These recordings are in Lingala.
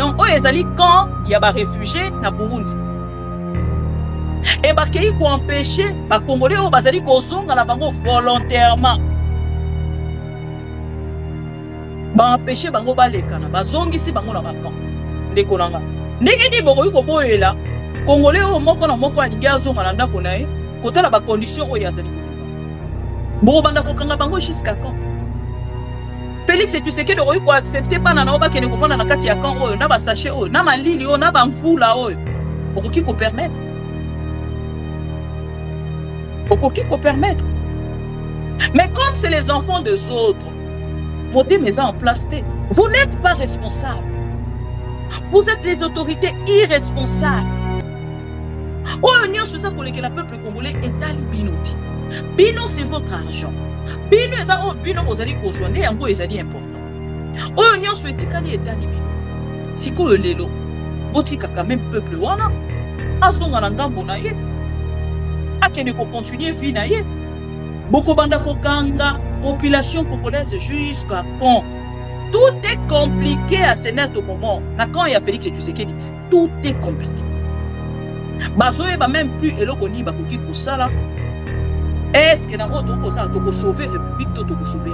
Donc, oyo ezali quand il y a ba réfugiés na Burundi. Et ba kei ko empêcher ba Congolais oyo bazali kozonga na bango volontairement. Ba empêcher bango balekana, bazongisi bango na bakamp. Ndeko nanga. Ndenge ni bokoyi ko boyela, Congolais oyo moko na moko alingi azonga na ndako na ye, kotala ba condition oyo azali kovivre. Bo banda kokanga bango jusqu'à quand? Félix Tshisekedi oyo ko accepter bana na obakene kofanda na kati ya camp oyo na ba sachet oyo na malili oyo na ba mvula oyo okoki ko permettre mais comme c'est les enfants des autres montez mais en place vous n'êtes pas responsable, vous êtes des autorités irresponsables. Oyo nyonso ça pour que le peuple congolais est à libinoti bino c'est votre argent. Bino eza o bino bozali kozwa nde yango ezali important. Oyo nyonso etikali etani bino. Sikoyo lelo botika quand même peuple wana azonga na ngambo na ye. Akende ko continuer vie na ye. Boko banda kokanga population congolaise jusqu'à quand? Tout est compliqué à ce net au moment. Na quand il y a Félix Tshisekedi, tout est compliqué. Bazoye ba même plus eloko ni ba koki kosala. Est-ce que nous avons sauvé la République ou nous sauver?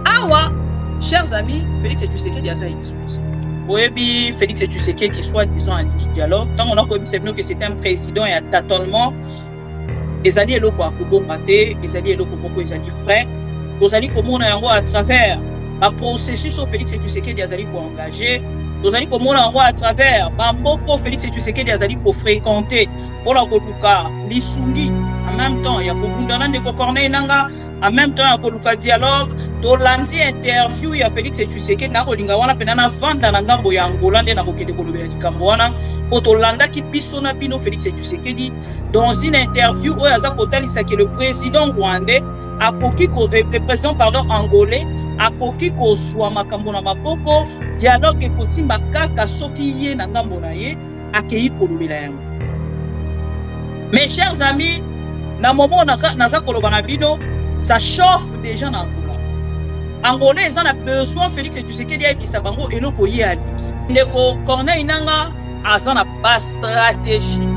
Awa, chers amis, Félix Tshisekedi a ça une chose. Oui, Félix Tshisekedi soit disant un dialogue. Tant on a connu que c'est un président et un tâtonnement. Les alliés locaux à Kobomate, les alliés locaux les alliés frais. Nous allons comment à travers un processus où Félix Tshisekedi a engagé. Nous allons comment à travers Bamboko Félix Tshisekedi a fréquenté pour la Koluka, Lisungi. En même temps, il y a Kobundana de Corneille Nanga. En même temps, il y a Koluka dialogue. Tolandi interview, il y a Félix Tshisekedi. Na Kolinga wana penana vanda na ngambo ya Angola nde na kokende kolobela likambo wana. Po Tolanda ki biso na bino Félix Tshisekedi dans une interview où aza kotalisa que le président rwandais a koki le président angolais a koki ko swa makambo na maboko dialogue ko simba kaka soki ye na ngambo na ye akei kolobela yango. Mes chers amis, na moment naza koloba na bino, ça chauffe déjà na Angola. Angolais ils ont besoin Félix Tshisekedi ayebisa bango eloko ye ali. Ndeko Corneille Nanga aza na ba stratégie.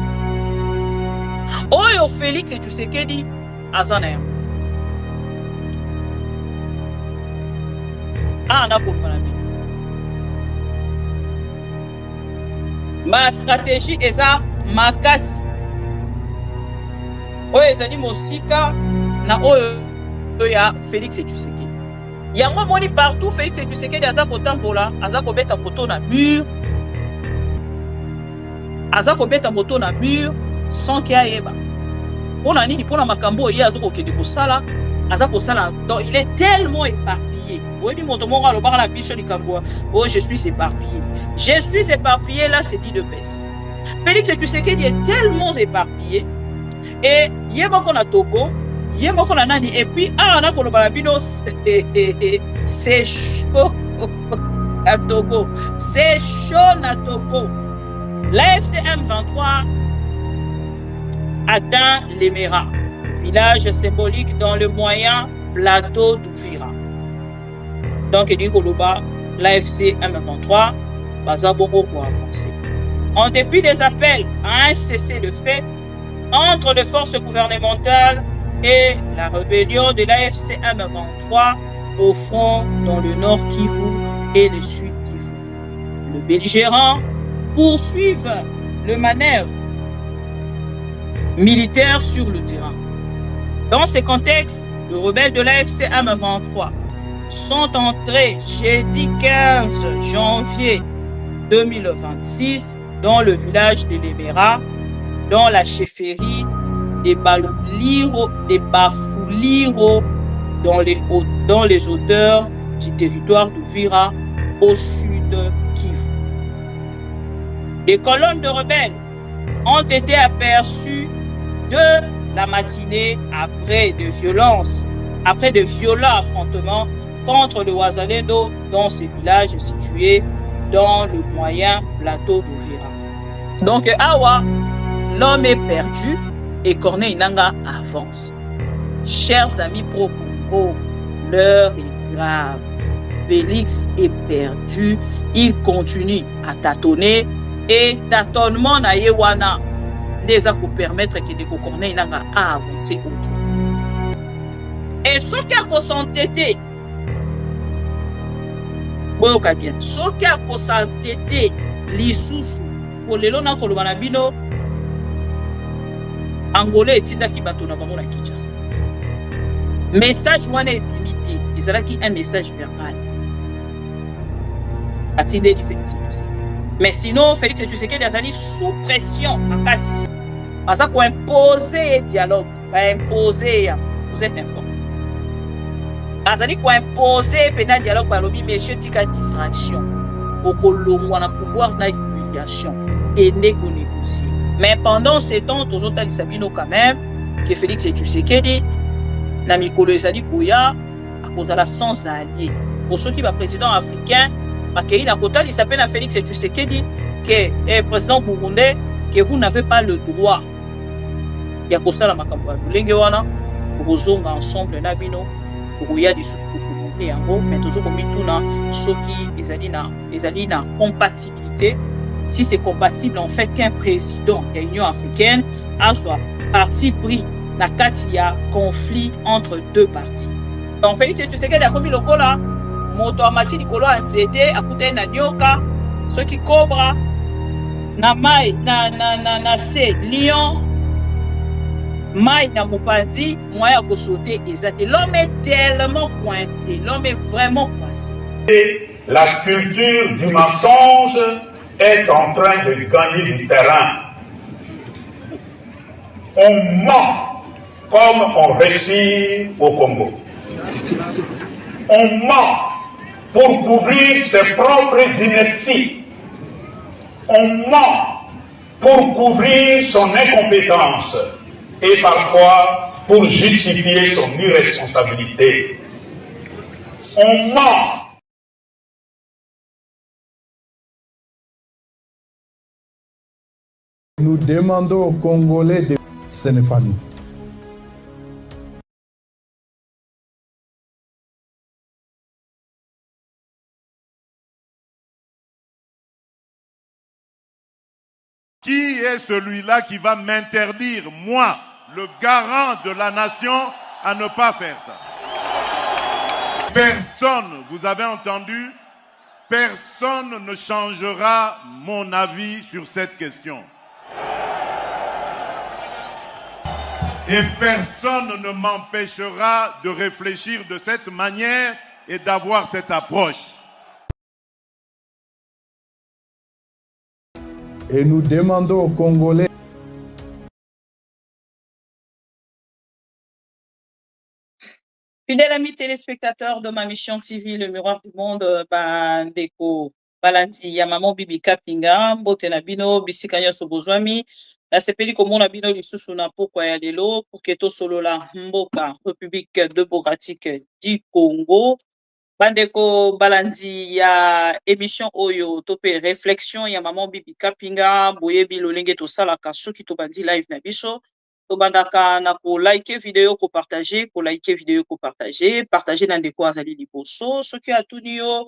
Oyo Félix Tshisekedi aza na yango. Na koloba na bino. Ma stratégie eza makasi. Oyo ezali mosika na oyo ya Félix Tshisekedi. Yango moni partout Félix Tshisekedi aza kotambola, aza kobeta moto na mur. Aza kobeta moto na mur sans qu'il ayeba. Pona nini pona makambo ye aza kokende kosala, aza kosala. Donc il est tellement éparpillé. Oyebi moto moko alobaka na biso likambo. Oh je suis éparpillé. Je suis éparpillé là c'est dit de baisse. Félix Tshisekedi est tellement éparpillé. Et yemoko na Togo, yemoko na nani et puis on a koloba na bino c'est chaud à Togo. C'est chaud na Togo. L'AFC M23 atteint l'Éméra, village symbolique dans le moyen plateau d'Ouvira. Donc il dit koloba l'AFC M23 baza bongo pour avancer. En dépit des appels à un cessez-le-feu entre les forces gouvernementales et la rébellion de l'AFC M23 au front dans le nord Kivu et le sud Kivu. Le belligérant poursuivent le manœuvre militaire sur le terrain. Dans ce contexte, les rebelles de l'AFC M23 sont entrés jeudi 15 janvier 2026 dans le village de l'Éméra, dans la chefferie des Bafuliro dans les hauteurs du territoire d'Ouvira au sud Kivu. Des colonnes de rebelles ont été aperçues de la matinée après de violents affrontements contre le Wazalendo dans ces villages situés dans le moyen plateau d'Ouvira. Donc, Awa, l'homme est perdu et Corneille Nanga avance. Chers amis pro-Congo, l'heure est grave. Félix est perdu, il continue à tâtonner et tâtonnement na yewana déjà pour permettre que Ndeko Corneille Nangaa a avancé autre. Et ce qui a s'entêté, boyoka bien, ce qui a s'entêté lisusu pour les lona kolobana bino Angolais etindaki bato na bango na Kinshasa. Message wana limité, ezalaki un message verbal. Atindeli Félix Tshisekedi. Mais sinon Félix Tshisekedi azali sous pression makasi. Aza ko imposer dialogue, ba imposer, vous êtes informés. Azali ko imposer pena dialogue ba lobi monsieur tika distraction. Okolongwa na pouvoir na humiliation et négocier. Mais pendant ce temps, tous autres Sabino quand même que Félix Tshisekedi na mikolo ezali koya akozala sans allié. Pour ceux qui va président africain, bakei na kota li s'appelle à Félix Tshisekedi que président burundais que vous n'avez pas le droit ya kosala makambo ya lolenge wana kozonga ensemble na bino koya lisusu komonte yango mais tozo komituna soki ezali na compatibilité. Si c'est compatible, en fait qu'un président de l'Union africaine a soit parti pris dans il y a conflit entre deux parties. Donc Félix Tshisekedi a commis le cola, moto amati likolo anzete akute na nyoka, ceux qui cobra na mai na se lion mai na mopanzi moyen pour sauter exact. L'homme est tellement coincé, l'homme est vraiment coincé. La culture du mensonge est en train de gagner du terrain. On ment comme on respire au Congo. On ment pour couvrir ses propres inerties. On ment pour couvrir son incompétence et parfois pour justifier son irresponsabilité. On ment. Nous demandons aux Congolais de... Ce n'est pas nous. Qui est celui-là qui va m'interdire, moi, le garant de la nation, à ne pas faire ça? Personne, vous avez entendu, personne ne changera mon avis sur cette question. Et personne ne m'empêchera de réfléchir de cette manière et d'avoir cette approche. Et nous demandons aux Congolais... Fidèles amis téléspectateurs de ma mission TV, le miroir du monde, Bandeko Balandi, Yamamo Bibi Kapinga, Botenabino, Bisikanya Sobozwami, la sepeli komona bino lisusu na pokwa ya lelo pour que to solo la mboka République démocratique du Congo. Bandeko Balandi ya émission oyo topé réflexion ya maman Bibi Kapinga boyebi lolenge to salaka soki to bandi live na biso to bandaka na ko like vidéo ko partager partager na ndeko azali liboso soki atuni yo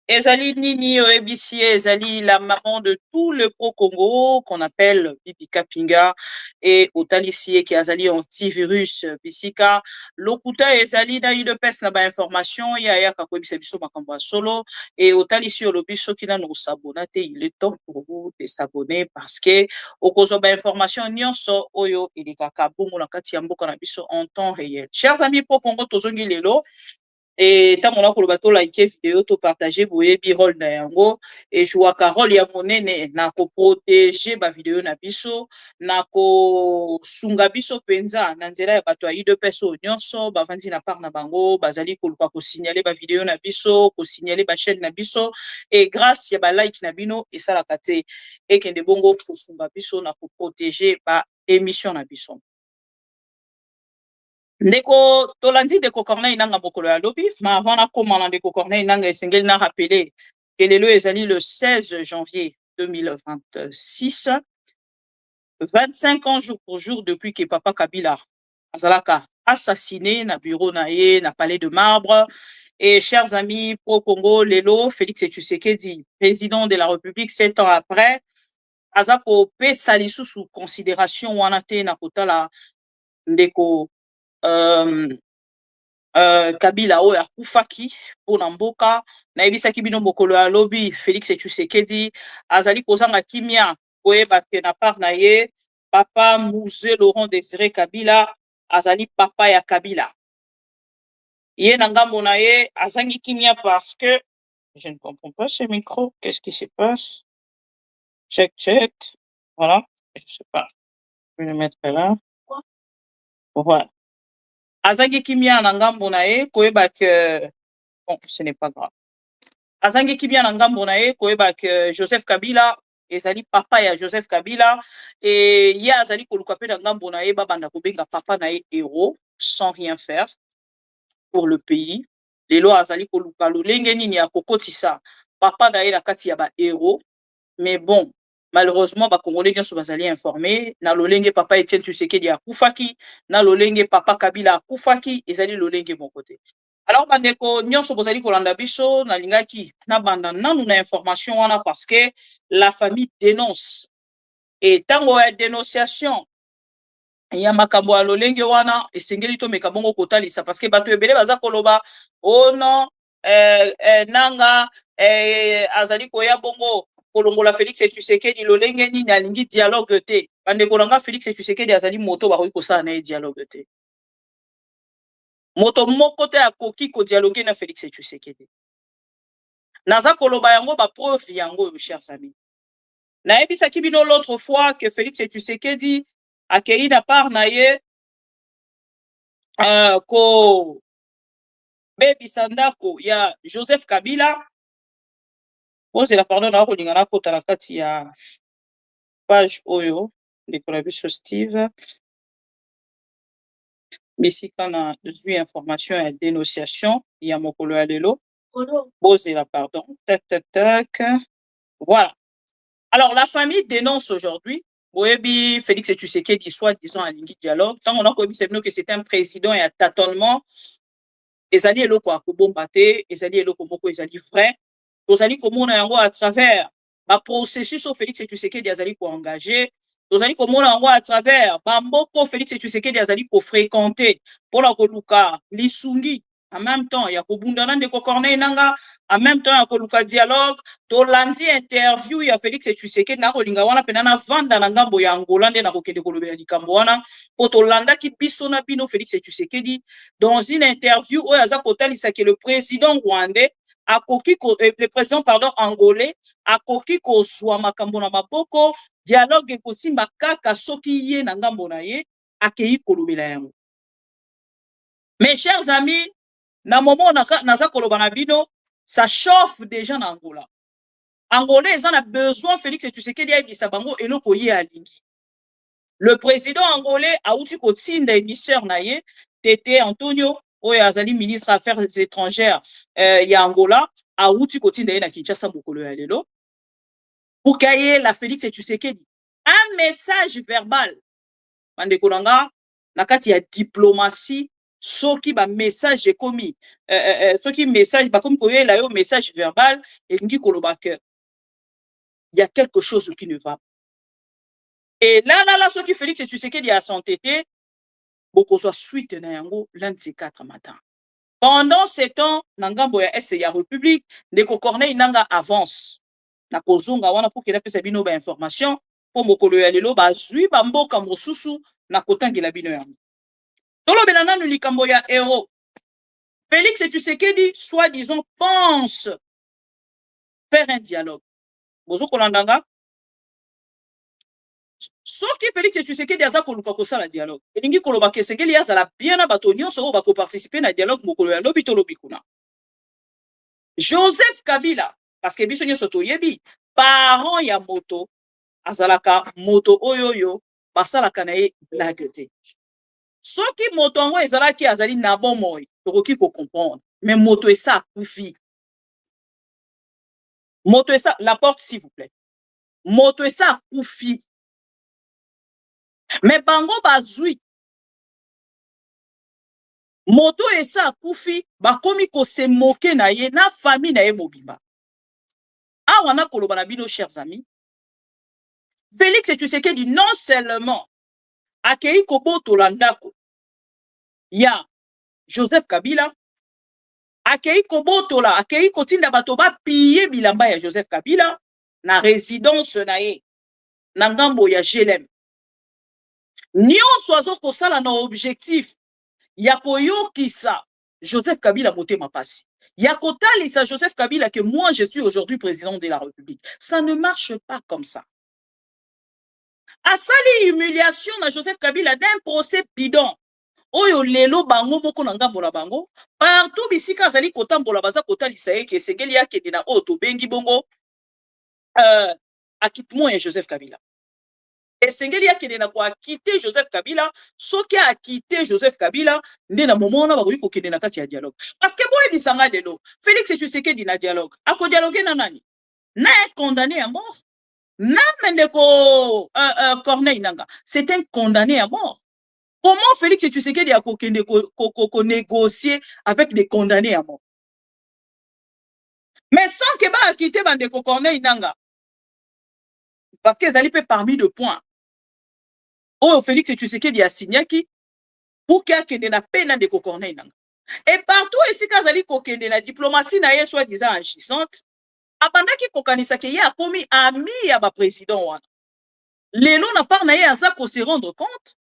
ezali nini ebisi ezali la maman de tout le pro-Congo qu'on appelle Bibi Kapinga et otalisie qui azali antivirus bisika lokuta ezali na UDPS na ba information ya kakobisa biso makambo solo et otalisi lobiso qui na no s'abonner, il est temps pour vous de s'abonner parce que okozo ba information nyonso oyo elikaka bongo na kati ya mboka na biso en temps réel. Chers amis pro-Congo tozongi lelo et tant on a ko like vidéo to partager boye bi rôle na yango et joua Carole ya monene na ko protéger ba vidéo na biso na ko sunga biso penza na nzela ya bato ya peso nyonso ba vandi na part na bango bazali ko luka ko signaler ba vidéo na biso ko signaler ba chaîne na biso et grâce ya ba like na bino et ça la kate et kende bongo ko sunga biso na ko protéger ba émission na biso. Ndeko tolandi Ndeko Corneille nanga mokolo ya lobi ma avant na komana Ndeko Corneille nanga esengeli na rappeler que lelo ezali le 16 janvier 2026 25 ans jour pour jour depuis que papa Kabila azalaka assassiné na bureau na ye na palais de marbre Et chers amis pro-Congo, Lelo, Félix Tshisekedi, président de la République 7 ans après, azako pesa lisusu considération wana te na kotala ndeko Kabila oyo akufaki mpona mboka nayebisaki bino mokolo ya lobi Félix Tshisekedi azali kozanga kimia koyeba ke na part na ye papa Mouzé Laurent Désiré Kabila azali papa ya Kabila ye na ngambo na ye azangi kimia parce que je ne comprends pas ce micro, qu'est-ce qui se passe? Check, check, voilà, je sais pas, je vais le mettre là, voilà. Azangi kimia na ngambo na ye koyeba ke bon, ce n'est pas grave. Azangi kimia na ngambo na ye koyeba ke Joseph Kabila ezali papa ya Joseph Kabila et ye azali koluka pe na ngambo na ye babanda kobenga papa na ye héros sans rien faire pour le pays. Lelo azali koluka lolenge nini ya kokotisa papa na ye na kati ya ba héros. Mais bon, malheureusement ba Congolais nyonso bazali informé na lolenge papa Etienne Tshisekedi akufaki na lolenge papa Kabila akufaki ezali lolenge moko te. Alors bandeko nyonso bozali kolanda biso nalingaki na banda nanu na information wana parce que la famille dénonce et tango ya dénonciation ya makambo ya lolenge wana esengeli to meka bongo kotalisa parce que bato ebele baza koloba oh non nanga azali koya bongo kolongola Félix Tshisekedi lolenge nini alingi dialogue te bandeko nanga Félix Tshisekedi azali moto bakoki kosala na ye dialogue te moto moko te akoki kodialogue na Félix Tshisekedi naza koloba yango ba preuve yango chers amis nayebisaki bino l'autre fois que Félix Tshisekedi akei na part na ye ko bebisa ndako ya Joseph Kabila ozela pardon na kolinga na kota na kati ya page oyo ndeko na biso Steve bisika na zwi information ya dénonciation ya mokolo ya lelo bozela pardon tac tac tac voilà. Alors la famille dénonce aujourd'hui Boebi Félix Tshisekedi soi-disant alingi dialogue tant on a koyebi c'est que c'est un président et un tâtonnement ezali eloko akobomba te ezali eloko moko ezali vrai tozali komona yango à travers ba processus au Félix Tshisekedi azali ko engagé tozali komona yango à travers ba mboko Félix Tshisekedi azali ko fréquenter pona koluka lisungi en même temps ya kobundana ndeko Corneille Nanga en même temps ya koluka dialogue tolandi interview ya Félix Tshisekedi na kolinga wana pena na vanda na ngambo ya Angola nde na kokende kolobela likambo wana po tolandaki biso na bino Félix Tshisekedi dans une interview oyo aza kotalisa que le président rwandais le président pardon angolais akoki kozwa makambo na maboko dialogue ekosimba kaka soki ye na ngambo na ye akei kolobela yango. Mes chers amis, na moment naza koloba na bino ça chauffe déjà na Angola. Angolais en a besoin Félix Tshisekedi ayebisa bango eloko ye alingi. Le président angolais a outi kotinda émissaire na ye Tété Antonio oyo azali ministre affaires étrangères ya Angola a outi kotinda ye na Kinshasa mokolo ya lelo pour kaye la Félix Tshisekedi un message verbal bandeko nanga na kati ya diplomatie soki ba message ekomi soki message ba komi koyela yo message verbal elingi koloba que il y a quelque chose qui ne va pas. Et là, ce qui Félix Tshisekedi a s'entêté, beaucoup soit suite na yango lundi 4 matin. Pendant ces temps, Nangambo ya Est ya République, Ndeko Corneille Nanga avance. Na kozonga wana pour qu'il ait pesa bino ba information, pour mokolo ya lelo ba zui ba mboka mosusu na kotangela bino yango. Tolo benana no likambo ya héros. Félix Tshisekedi soi-disant pense faire un dialogue. Bozo kolandanga soki Félix Tshisekedi aza koluka kosala dialogue elingi koloba ke sengeli azala bien na bato nyonso oyo bakoparticiper na dialogue mokolo ya lobi to lobi kuna. Joseph Kabila parce que biso nyonso toyebi parent ya moto azalaka moto oyoyo basalaka na ye blague te. Soki moto yango ezalaki azali na bomoi tokoki comprendre mais moto esa akufi. Moto esa la porte s'il vous plaît. Moto esa akufi. Mais bango bazui moto esa akufi bakomi ko se moquer na ye na famille na ye mobimba. Awa na koloba na bino chers amis, Félix Tshisekedi non seulement akei kobotola ndako ya Joseph Kabila, akei kobotola, akei kotinda bato ba piller bilamba ya Joseph Kabila na résidence na ye na ngambo ya GLM. Nyonso azokosala na objectif ya koyokisa Joseph Kabila motema pasi. Ya kotalisa Joseph Kabila que moi je suis aujourd'hui président de la République. Ça ne marche pas comme ça. Asali humiliation na Joseph Kabila d'un procès bidon. Oyo lelo bango moko na ngambo na bango partout bisika azali kotambola baza kotalisa ye ke sengeli yake na oto bengi bongo acquittement ya Joseph Kabila. Esengeli yake na ko akite Joseph Kabila, soki akite Joseph Kabila nde na momona bakoki kokende na kati ya dialogue. Parce que boye bisanga lelo Félix Tshisekedi na dialogue. Ako dialogue na nani? Na est condamné à mort. Na mendeko Corneille Nanga, c'est un condamné à mort. Comment Félix Tshisekedi a négocier avec des condamnés à mort? Mais sans que ba quitter bandeko Corneille Nanga. Parce qu'ils allaient parmi deux points. Oh, Félix Tshisekedi a signé qui pour qu'il y ait na peine de Corneille Nanga. Et partout ici quand zali kokende la diplomatie na ye soi-disant agissante, abandaki kokanisa ke ya komi ami ya ba président wana. Lelo na part na ye aza ko se rendre compte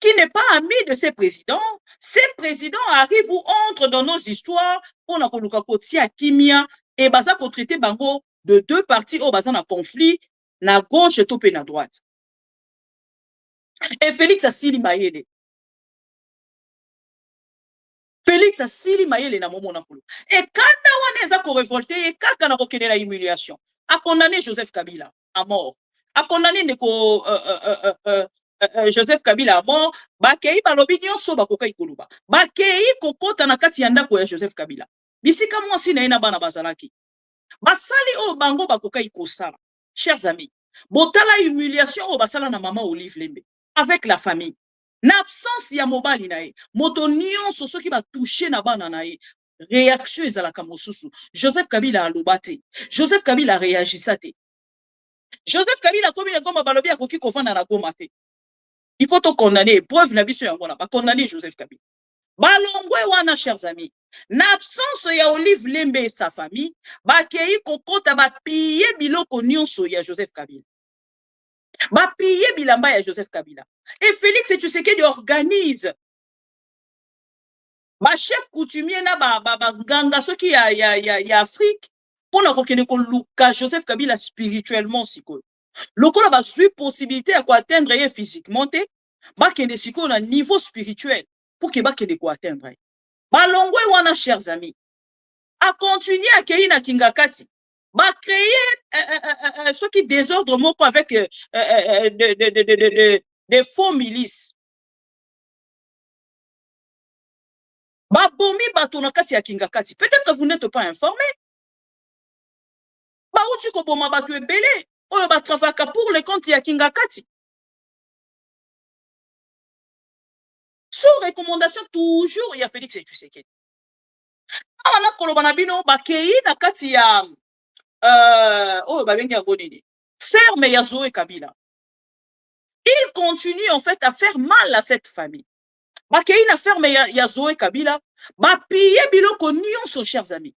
qui n'est pas ami de ces présidents. Ces présidents arrivent ou entrent dans nos histoires pour na koluka kotia kimia et baza ko traiter bango de deux parties au baza na conflit na gauche to pe na droite. Et Félix Asili Mayele. Félix Asili Mayele na momo na kolo. Et kanda wana eza ko révolter et kaka na ko kene la humiliation. A condamné Joseph Kabila à mort. A condamné ndeko Joseph Kabila à mort. Bakei balobi nyonso bakoka ikoluba. Bakei kokota na kati ya ndako ya Joseph Kabila. Bisika mwasi na ina bana bazalaki. Basali o bango bakoka ikosala. Chers amis, botala humiliation o basala na maman Olive Lembe avec la famille. Na absence ya mobali na ye, moto nyonso soki ba toucher na bana na ye, réaction ezalaka mosusu. Joseph Kabila alobate. Joseph Kabila réagissate. Joseph Kabila komi na goma balobi akoki kofanda na goma te. Il faut to condamner, preuve na biso yango na ba condamner Joseph Kabila. Balongwe wana chers amis, na absence ya Olive Lembe et sa famille, bakei kokota ba piller biloko nyonso ya Joseph Kabila. Ba piller bilamba ya Joseph Kabila. Et Félix Tshisekedi organise ba chef coutumier na ba nganga soki ya Afrique pour na kokende ko luka Joseph Kabila spirituellement siko. Lokola ba sui possibilité à atteindre ye physiquement te, ba kende siko na niveau spirituel pour que ba kende ko atteindre. Balongwe wana chers amis, a continuer à kei na kingakati. Ba créer ce qui désordre moko avec des faux milices. Ba bomi bato na kati ya kingakati. Peut-être que vous n'êtes pas informé. Ba uti ko boma bato ebele oyo ba travaka pour le compte ya kingakati. Sous recommandation toujours ya Félix Tshisekedi. Awana koloba na bino ba kei na kati ya oh babengi yango nini ferme ya Zoé Kabila. Il continue en fait à faire mal à cette famille. Bakei na ferme ya Zoé Kabila ba piller biloko nyonso chers amis.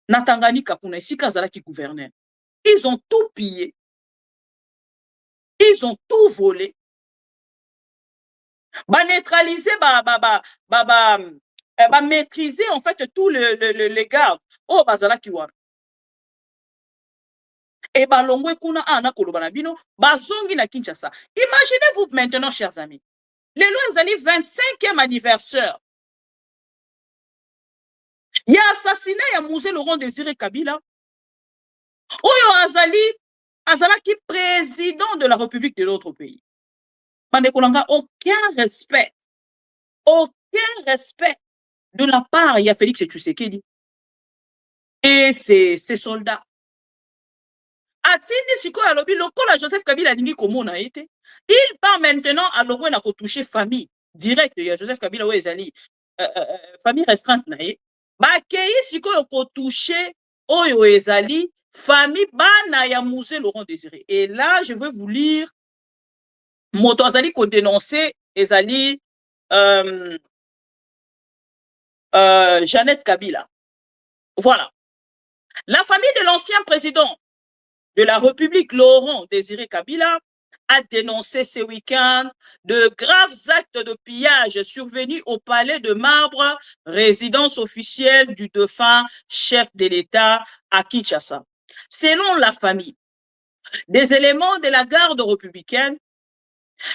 Na Tanganyika kuna esika azalaki gouverneur. Ils ont tout pillé. Ils ont tout volé. Ba neutraliser ba maîtriser en fait tout les gardes. Oh bazalaki wana. Et balongwe kuna ana koloba na bino bazongi na Kinshasa. Imaginez-vous maintenant chers amis. Les lois années 25e anniversaire. Il y a assassiné ya Mouzé Laurent Désiré Kabila. Oyo azalaki président de la République de l'autre pays. Mandekolanga aucun respect de la part ya Félix Tshisekedi et ses soldats. Atini siko alobi lokola Joseph Kabila lingi komona ete. Il part maintenant à l'orwe na ko toucher famille directe ya Joseph Kabila ou ezali famille restreinte na ye bakei sikoyo kotouche oyo ezali famille bana ya Musée Laurent Désiré. Et là je veux vous lire moto azali ko dénoncer ezali Jeannette Kabila. Voilà. La famille de l'ancien président de la République, Laurent Désiré Kabila, a dénoncé ce week-end de graves actes de pillage survenus au palais de Marbre, résidence officielle du défunt chef de l'État à Kinshasa. Selon la famille, des éléments de la garde républicaine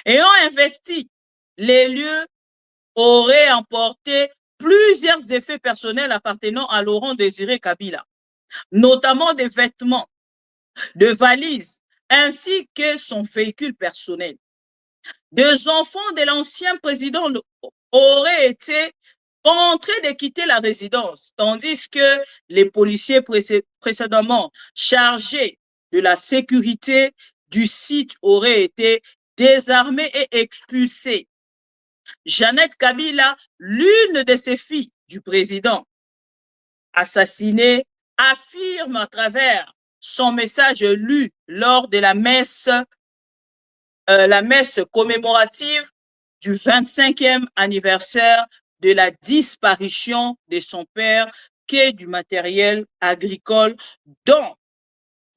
ayant investi les lieux auraient emporté plusieurs effets personnels appartenant à Laurent Désiré Kabila, notamment des vêtements, de valises, ainsi que son véhicule personnel. Des enfants de l'ancien président auraient été contraints de quitter la résidence, tandis que les policiers précédemment chargés de la sécurité du site auraient été désarmés et expulsés. Jeannette Kabila, l'une de ses filles du président assassiné, affirme à travers son message lu lors de la messe commémorative du 25e anniversaire de la disparition de son père, que du matériel agricole, dont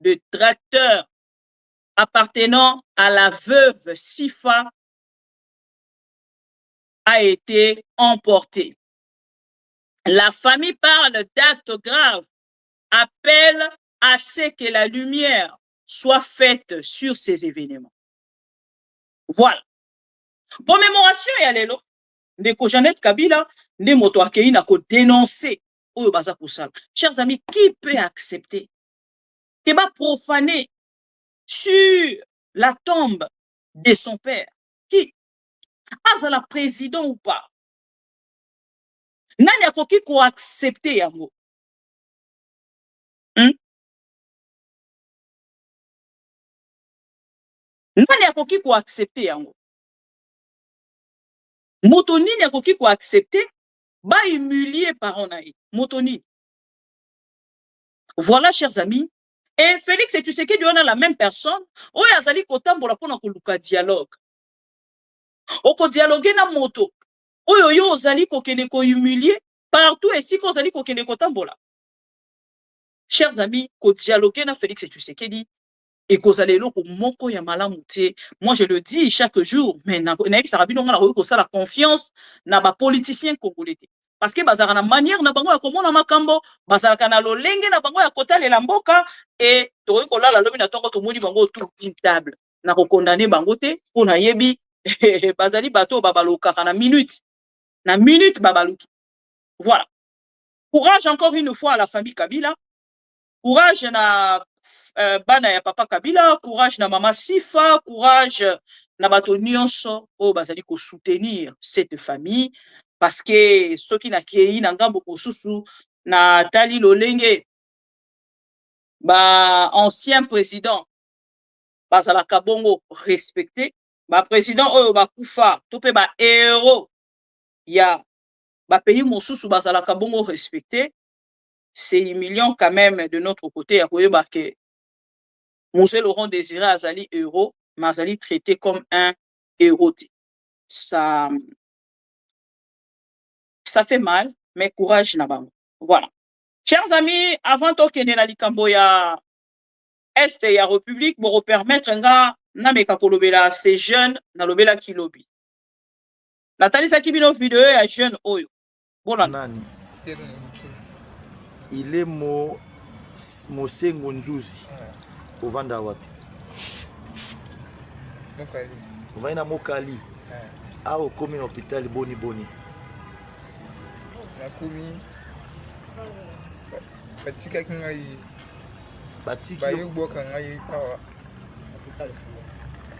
le tracteur appartenant à la veuve Sifa a été emporté. La famille parle d'actes graves, appelle à ce que la lumière soit faite sur ces événements. Voilà. Commémoration ya lelo ndeko Jeannette Kabila nde moto akei na ko dénoncer oyo baza kosala. Chers amis, qui peut accepter que ba profaner sur la tombe de son père? Qui azala président ou pas? Nani akoki ko accepter yango? Nani akoki ko accepter yango? Moto nini akoki ko accepter ba humilier parents na ye? Moto nini? Voilà, chers amis. Et Félix et Tshisekedi on a la même personne. Oyo azali kotambola pona koluka dialogue. Oko dialoguer na moto. Oyo yo ozali kokende ko humilier partout et si ko ozali kokende kotambola. Chers amis, ko dialoguer na Félix et Tshisekedi et kozale loko moko ya malamu te. Moi je le dis chaque jour, mais naïf sarabino ngala ko sala confiance na ba politiciens congolais. Parce que bazara na manière na bango ya komona makambo, bazara kana lolenge na bango ya kotalela mboka et toyi kolala lobi na toko tomoni bango autour d'une table. Na ko condamner bango te pona yebi bazali bato babaloka na minute. Na minute babaluki. Voilà. Courage encore une fois à la famille Kabila. Courage na bana ya papa Kabila, courage na mama Sifa, courage na bato nyonso o bazali ko soutenir cette famille parce que ceux qui na kei na ngambo kosusu na tali lolenge ba ancien président bazala kabongo respecté, ba président oyo bakufa to pe ba héros ya ba pays mosusu bazala kabongo respecté. C'est humiliant quand même de notre côté à koyeba que Musée Laurent Désiré azali héros, mais azali traité comme un héros. Ça fait mal, mais courage na bango. Voilà. Chers amis, avant to kende na likambo ya Est ya République, pour permettre nga na meka kolobela ces jeunes na lobela kilobi. Nathalie Sakibino vidéo ya jeune oyo. Bona nani? Il est Mosengo Nzuzi. Ovanda wapi? Mokali. Ovaina Mokali. Ah, okomi na hôpital boni boni. Nakomi. Batika kingai. Batika. Bayo boka ngai tawa.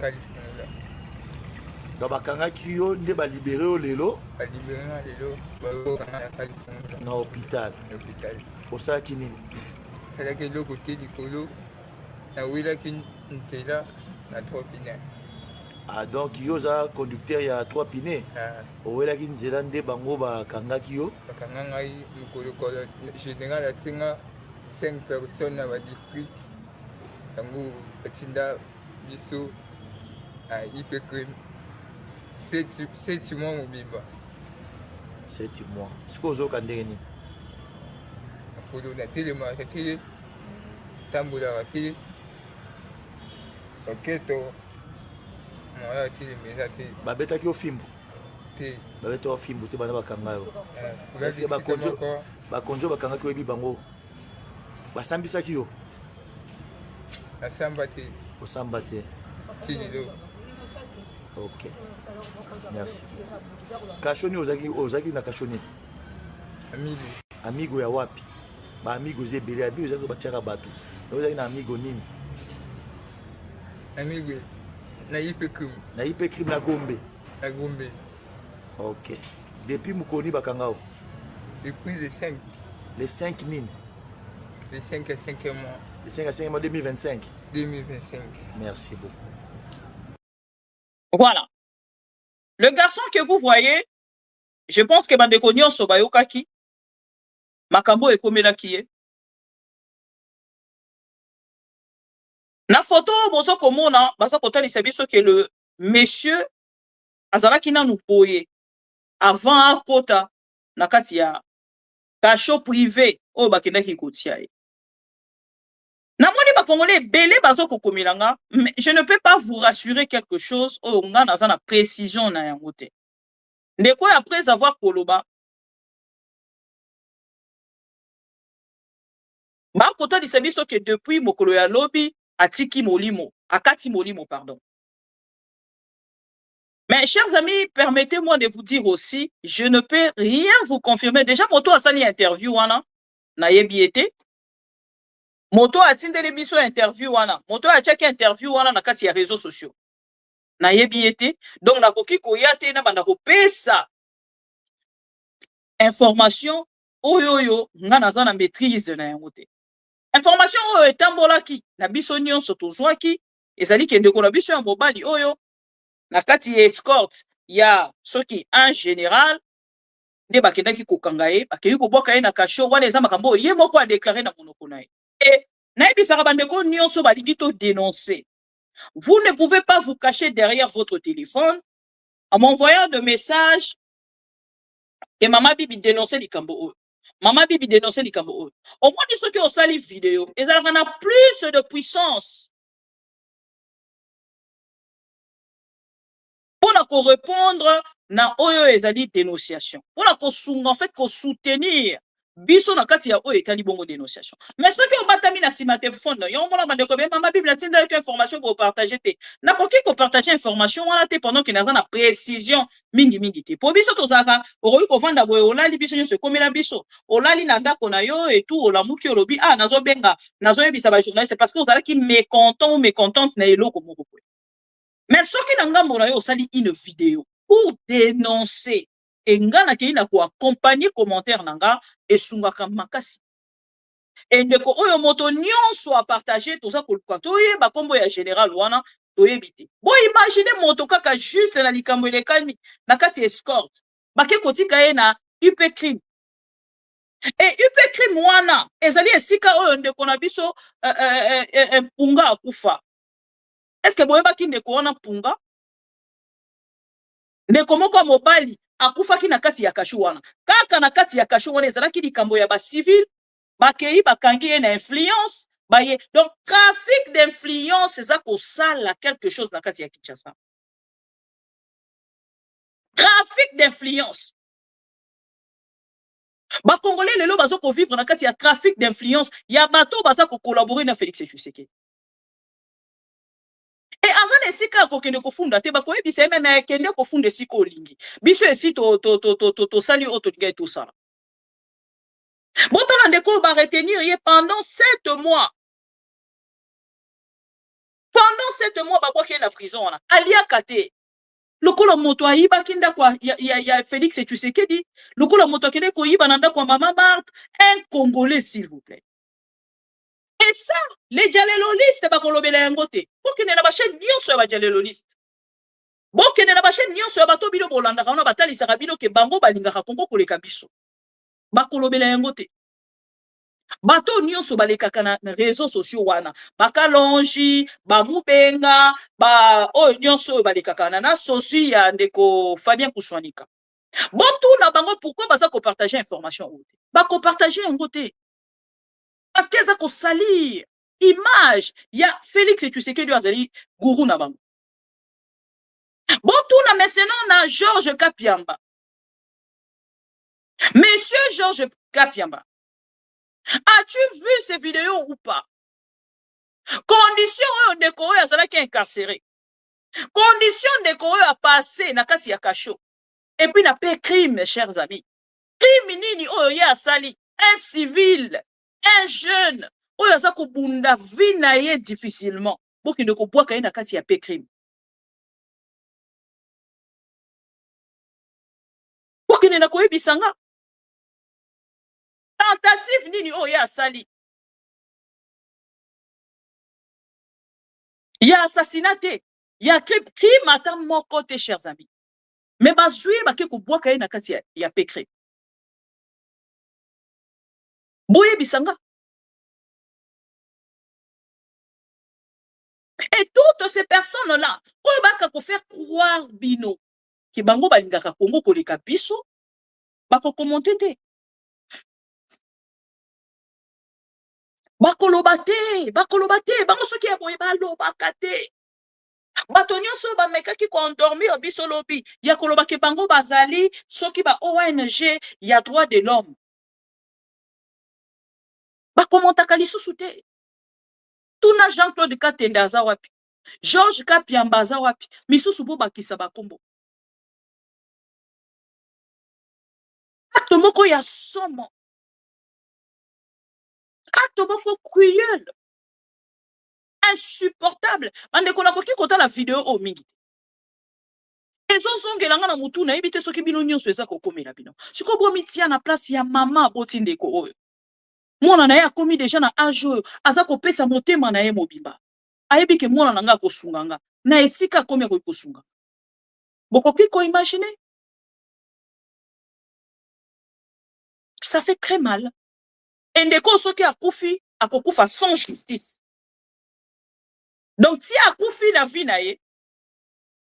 California. Bakanga kiyo nde ba libéré o lelo. Ba libéré na lelo. Bayo kana California. Na hôpital. Osa kinini. Sala ke loko te likolo. Na wila kin ntela na tropina. Ah, donc yo za conducteur ya 3 pinés. Owela ki nzela nde bango bakangaki yo. Bakanga ngai mokolo général atinga 5 personnes na ba district. Yango atinda biso a IPCRIM 7 mois mobimba. 7 mois. Siko ozoka ndenge nini? Fodo na telema te tambola te. Oketo moya te meza te. Babetaki yo fimbo. Te. Babeta yo fimbo te bana bakanga yo. Est-ce que bakonzo bakangaki yo bango. Basambisaki yo. Asamba te. Osamba te. Tililo. Ok. Merci. Kashoni ozaki na kashoni. Amigo ya wapi? Ba amigo zebele amigo zaki batiaka bato. Ozaki na amigo nini? Amigo na IPCRIM. Na IPCRIM na Gombe. Na Gombe. Ok. Depuis mukoni bakangao. Depuis le 5. Les 5 nini? Les 5 à 5 mois. Les 5 à 5 mois 2025. 2025. Merci beaucoup. Voilà. Le garçon que vous voyez, je pense que Bandeko Nyonso Bayokaki, Makambo et Komelaki. Na photo, bozo komona, basa kotali sabiso que le monsieur azalaki na nous boye avant akota na kati ya cachot privé o bakendaki kotia ye. Namoni ba Congolais belé bazo kokomilanga, mais je ne peux pas vous rassurer quelque chose o nga na zana précision na yango te. Ndeko après avoir koloba ba kota di sabiso que depuis mokolo ya lobi atiki molimo, akati molimo pardon. Mais chers amis, permettez-moi de vous dire aussi, je ne peux rien vous confirmer. Déjà moto asali interview wana na yebiete. Moto atindele biso interview wana. Moto a check interview wana na kati ya réseaux sociaux. Na yebiete. Donc na koki koyate na banda kopesa information oyoyo nga naza na maîtrise na yango te. Information oyo etambolaki na biso nyonso tozwaki ezali kende ko na biso ya mobali oyo na kati ya escorte ya soki en général nde bakendaki kokanga ye bakei kobwaka ye na kasho wana eza makambo ye moko a déclaré na monoko na ye. Et naibisaka bandeko nyonso balingi to dénoncer. Vous ne pouvez pas vous cacher derrière votre téléphone en m'envoyant de messages et Mama Bibi dénoncer likambo oyo. Mama Bibi dénoncer likambo oyo. Au moins de ceux qui ont sali vidéo, ils ont plus de puissance pour répondre na oyo ezali dénonciation. Pour en fait ko soutenir biso na kati ya oyo etali bongo dénonciation. Mais ceux qui ont batami na sima téléphone, yo mona bandeko be Mama Bibi la tinda que information pour partager te. Na koki ko partager information wana te pendant que naza na précision mingi te. Po biso tozaka oroyi ko vanda boye olali biso nyonso komela biso. Olali na ndako na yo et tout olamuki olobi nazo benga nazo yebisa ba journaliste parce que vous allez qui mécontent ou mécontente na eloko moko. Mais ce qui n'a pas yo sali une vidéo pour dénoncer et ngana ki na ko accompagner commentaire nanga et sungaka makasi et ndeko oyo moto nyonso a partager tout ça ko toye ba kombo ya général wana toyebite bo imaginer moto kaka juste na likambo ile kalmi na kati escorte bake kotika ye na IPCRIM et IPCRIM wana ezali esika oyo ndeko na biso punga akufa. Est-ce que boyebaki ndeko wana punga ndeko moko mobali akufaki na kati ya kashu wana kaka na kati ya kashu wana ezalaki likambo ya ba civil bakei bakangi ye na influence baye donc trafic d'influence eza kosala quelque chose na kati ya Kinshasa. Trafic d'influence ba Congolais lelo bazo ko vivre na kati ya trafic d'influence ya bato baza ko collaborer na Félix Tshisekedi. Et avant de sika kokende kofunda te bakoye bisa même kende kofunda siko olingi biso esi to sali auto liga tout ça. Boto na ndeko ba retenir ye pendant 7 mois. Pendant 7 mois ba kwa na prison wana alia kate. Lokolo moto ayiba kinda kwa ya Félix Tshisekedi, lokolo moto kende ko yiba nanda kwa Mama Marthe, un Congolais s'il vous plaît. Et ça, les dialelolistes bakolobela yango te. Pour qu'il n'y ait pas chaîne nyonso ya dialeloliste. bokende na bachaîne nyonso ya bato bino bolandaka wana batalisaka bino ke bango balingaka Congo koleka biso bakolobela yango te. Bato nyonso balekaka na réseaux sociaux wana bakalongi bamubenga ba oyo nyonso balekaka na sosi ya ndeko Fabien Kuswanika. Botuna bango pourquoi baza ko partager information oyo te bako partager yango te parce que za ko salir image ya Félix Tshisekedi azali guru na bango. Botuna maintenant na Georges Kapiamba. Monsieur Georges Kapiamba, as-tu vu ces vidéos ou pas? Condition oyo ndeko oyo azalaki incarcéré. Condition ndeko oyo a passé na kati ya kasho. Et puis na pe crime, mes chers amis. Crime nini oyo ye asali? Un civil, un jeune, oyo aza kobunda vie na ye difficilement. Boki ndeko bwaka ye na kati ya pe crime. Boki ndeko koyebisanga. Tentative nini oyo ye asali? Il y a assassinaté, il y a crime à ta mon côté, chers amis. Mais bazui bake ko boka ye na kati ya pekre. Boye bisanga. Et toutes ces personnes-là, oyo baka ko faire croire bino ki bango balingaka Congo koleka biso, bako commenter te. Bakoloba te, bango soki ya boye balobaka te. Bato nyonso ba mekaki ko endormir biso lobi ya koloba ke bango bazali soki ba ONG ya droit de l'homme. Ba kommentaka lisusu te. Tuna Jean-Claude Katende aza wapi? Georges Kapiamba aza wapi? Misusu bo bakisa bakombo. Acte moko ya somo. Acte moko cruel. Insupportable. Bande kona koki kota la vidéo au mingi. Ezozongelanga na mutu na yebite soki bino nyonso eza kokomela bino. Siko bo mitia na place ya mama boti ndeko oyo. Mwana na ye akomi deja na âge oyo aza kopesa motema na ye mobimba. Ayebi ke mwana nanga kosunganga na esika akomi kosunga. Bokoki ko imaginer? Ça fait très mal. Endeko soki akufi akokufa sans justice. Donc si akufi la vie na ye,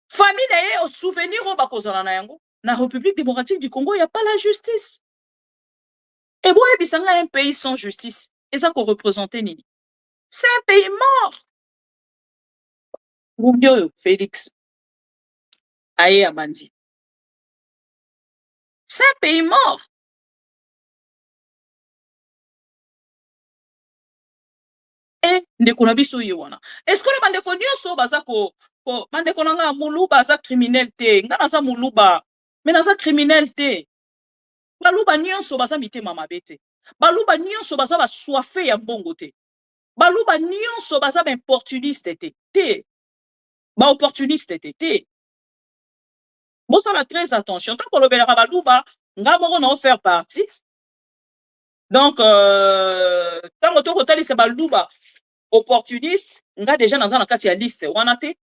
famille na ye au souvenir o bakozala na yango, na République démocratique du Congo, il n'y a pas la justice. Et boye bisanga un pays sans justice, et ça qu'on représente nini. C'est un pays mort. Moubio Félix. Aye Amandi. C'est un pays mort. Et ndeko na biso yewana. Est-ce que le bandeko nyonso baza ko bandeko nanga muluba za criminel te, ngana za muluba, mais naza criminel te. Baluba nyonso baza mitema mabe te. Baluba nyonso baza ba soifé ya mbongo te. Baluba nyonso baza ba opportuniste te. Te. Ba opportuniste te te. Bon ça va très attention. Tant qu'on le verra baluba, nga moko na faire partie. Donc tant que to tali se baluba opportuniste, nga déjà dans na kati ya liste wana te.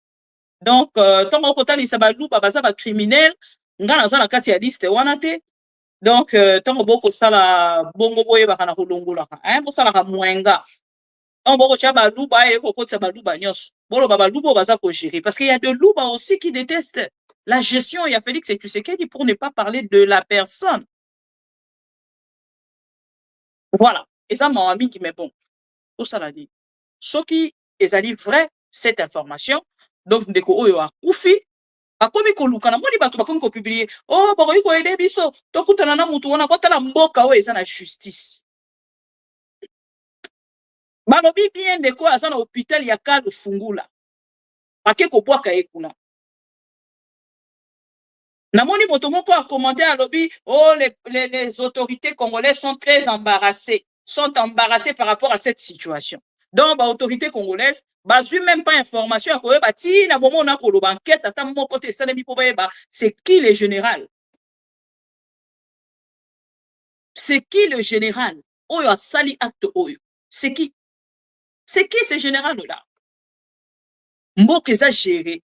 Donc tant que tali se baluba baza ba criminel, nga na kati ya liste wana te. Donc tant que boko sala bongo boye bakana kolongola hein bo sala ka mwenga. On boko cha baluba e ko kotsa baluba nyos. Bolo baluba baza ko gérer parce qu'il y a de luba aussi qui détestent la gestion. Il y a Félix Tshisekedi pour ne pas parler de la personne. Voilà. Et ça mon ami qui me bon. Tout ça la dit. Ce qui est allé vrai cette information. Donc ndeko oyo akufi akomi koluka na moni bato bakomi ko publier oh bakoyi ko aider biso tokutana na mutu wana botala mboka oyo eza na justice. Balobi bien ndeko aza na hôpital ya Kalo Fungula. Ake ko bwaka ekuna. Na moni moto moko a commenté à lobby oh les autorités congolaises sont très embarrassées. Sont embarrassées par rapport à cette situation. Donc, les autorités congolaises, n'ont même pas information. C'est qui le général? C'est qui le général? Oyo a sali acte oyo. C'est qui? C'est qui ce général-là? Mboka eza géré.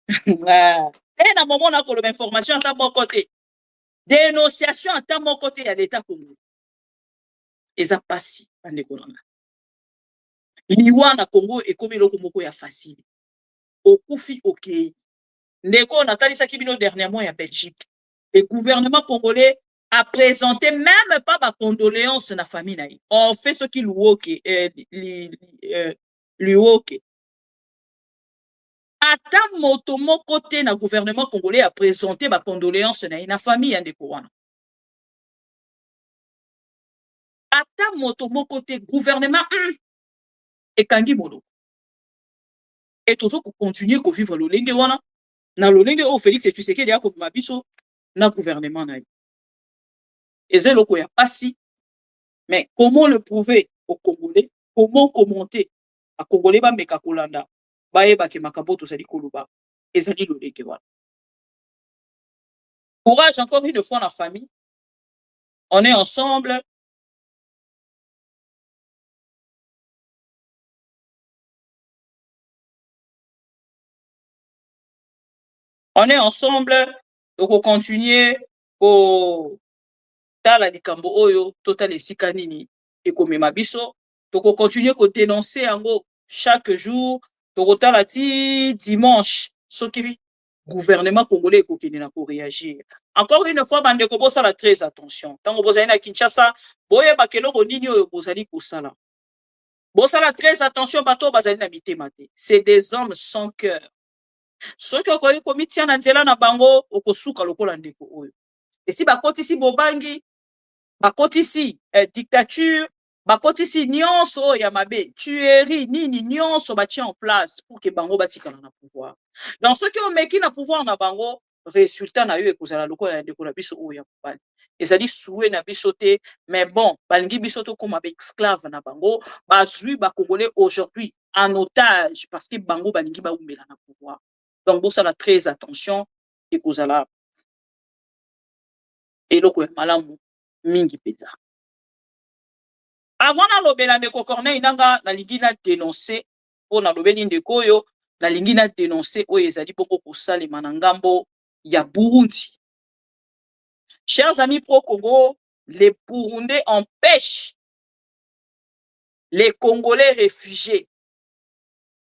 Et na moment na koloba information à mon côté. Dénonciation à mon côté à l'état congolais. Et ça passe bande kolanga. Liwa na Congo et comme eloko moko ya facile. Okufi OK. Ndeko natalisa kibino dernièrement ya Belgique. Le gouvernement congolais a présenté même pas ma condoléance na famille na. On fait ce qu'il woke lui. Ata moto moko te na gouvernement congolais a présenté ma condoléance na famille ya ndeko wana. Ata moto moko te gouvernement ekangi modo. Et toujours continuer ko vivre lolenge wana na lolenge o Félix Tshisekedi ko mabiso na gouvernement na. Et loko ya pasi. Mais comment le prouver aux Congolais? Comment commenter à Congolais ba meka kolanda? Baeba ke makaboto zali koluba. Ezali lolenge wana. Courage encore une fois la famille. On est ensemble. On est ensemble. Donc on continue au tala likambo oyo total esika nini ekomema biso. Donc on continue ko dénoncer yango chaque jour. Donc tala ti dimanche soki gouvernement congolais kokini na ko réagir. Encore une fois bande ko bosala très attention. Tango bozali na Kinshasa, boye bakeloko nini oyo bozali kosala. Bosala très attention bato bazali na mitema te. C'est des hommes sans cœur. Soki okoyi komitia na nzela na bango okosuka lokola ndeko oyo. Et si bakotisi bobangi, bakotisi dictature, bakotisi nyonso ya mabe, tuerie nini nyonso bati en place pour que bango batikala na pouvoir. Dans ce qui on meki na pouvoir na bango, résultat na yo ekozala lokola ndeko na biso oyo ya mobali. Ezali soué na biso te, mais bon, balingi biso to comme esclave na bango, bazui ba Congolais aujourd'hui en otage parce que bango balingi ba umela na pouvoir. Donc, ça a très attention et kozala eloko malamu mingi peta. Avant na lobela ndeko Corneille nanga na lingi na dénoncer pour na lobeli ndeko yo na lingi na dénoncer oyo ezali boko kosalema na ngambo ya Burundi. Chers amis pro-Congo, les Burundais empêchent les Congolais réfugiés.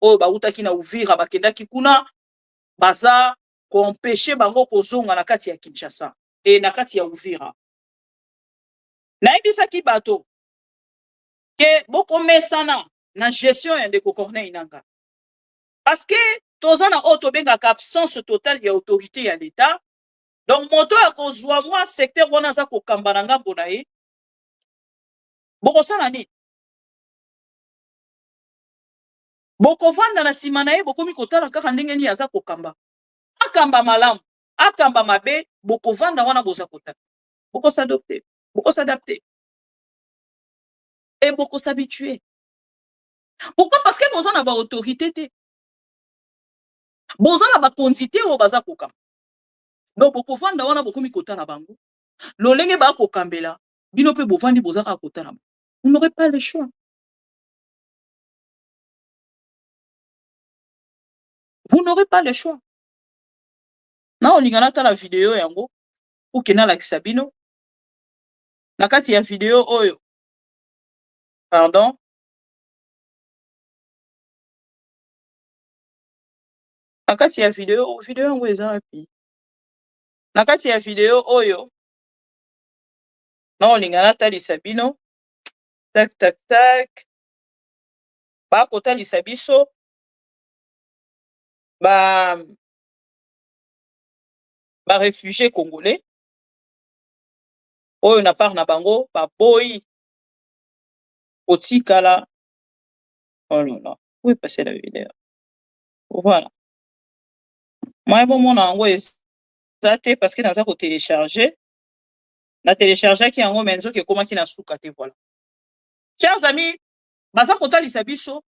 Oh bautaki na Uvira bakendaki kuna baza ko empêcher bango kozonga na kati ya Kinshasa et na kati ya Uvira. Naibisa ki bato ke boko mesana na gestion ya ndeko Corneille nanga. Parce que toza na auto benga absence totale ya autorité ya l'État. Donc moto ya kozwa mwa secteur wana za ko kambana ngambo na ye. Boko sana ni. Boko vanda na sima na ye boko mi kotala kaka ndenge ni aza ko kamba. Akamba malamu, akamba mabe, boko vanda wana boza kota. Boko s'adopter, boko s'adapter. Et boko s'habituer. Pourquoi? Parce que boza na ba autorité te. Boza na ba quantité o baza kokamba. Donc boko vanda wana boko mi kota na bango. Lolenge ba ko kambela, bino pe bovandi boza ka kota na. Vous n'aurez pas le choix. Vous n'aurez pas le choix. Na olingana ta la vidéo yango pour que na la kisabino. Na kati ya vidéo oyo. Pardon. Na kati ya vidéo yango eza wapi? Na kati ya vidéo oyo. Na olingana ta lisabino. Tac tac tac. Ba kota lisabiso. Ba réfugiés congolais. Oyo na part na bango, ba boy. Otikala. Oh là là. Où est passée la vidéo? Voilà. Moi, bon, mon ango est parce que dans un télécharger. Na télécharger qui en menzo que comment qui na soukate voilà. Chers amis, baza kota lisabiso.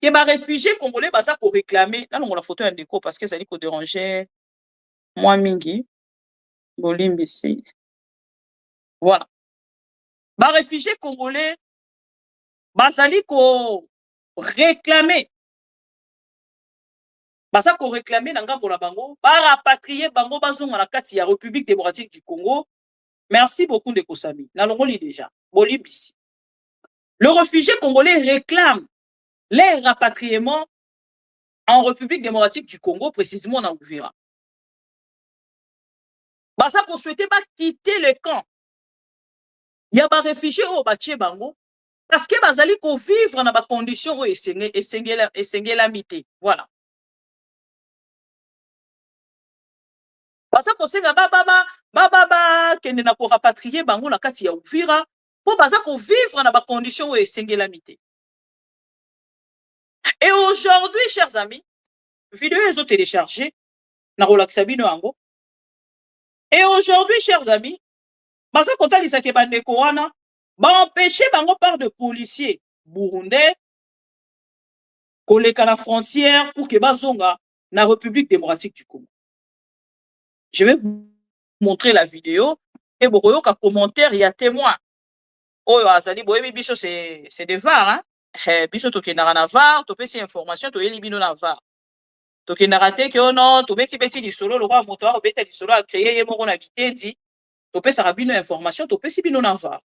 Que ba réfugiés congolais baza ko réclamer. Là on la photo en déco parce que ça dit ko déranger moi mingi. Bolimbisi. Voilà. Ba réfugiés congolais bazali ko réclamer baza ko réclamer na ngambo na bango ba rapatrier bango bazonga na kati ya République démocratique du Congo. Merci beaucoup de Kosami. Na longoli déjà. Bolibisi. Le réfugié congolais réclame les rapatriements en République démocratique du Congo, précisément en Uvira. Baza qu'on souhaitait pas quitter le camp. Il y a des réfugiés au Batie Bango parce que bazali ko vivre dans des conditions où la mité. Voilà. Baza qu'on sait baba kende na ko rapatrier Bango na kati ya Uvira pour baza ko vivre dans des conditions où la mité. Et aujourd'hui, chers amis, vidéo ils ont téléchargé na relaxabino ango. Et aujourd'hui, chers amis, baza kota lisake bandeko wana ba empêcher bango par de policiers burundais koleka na frontière pour que bazonga na République démocratique du Congo. Je vais vous montrer la vidéo et bokoyo ka commentaire il y a témoin. Oyo azali boyebi biso c'est des var hein. Biso to kendara na var to pesi information to yeli bino na var. To kendara te ke ono to beti di solo lo kwa moto a beta di solo a créer ye moko na bitendi. To pesa rabino information to pesi bino na var.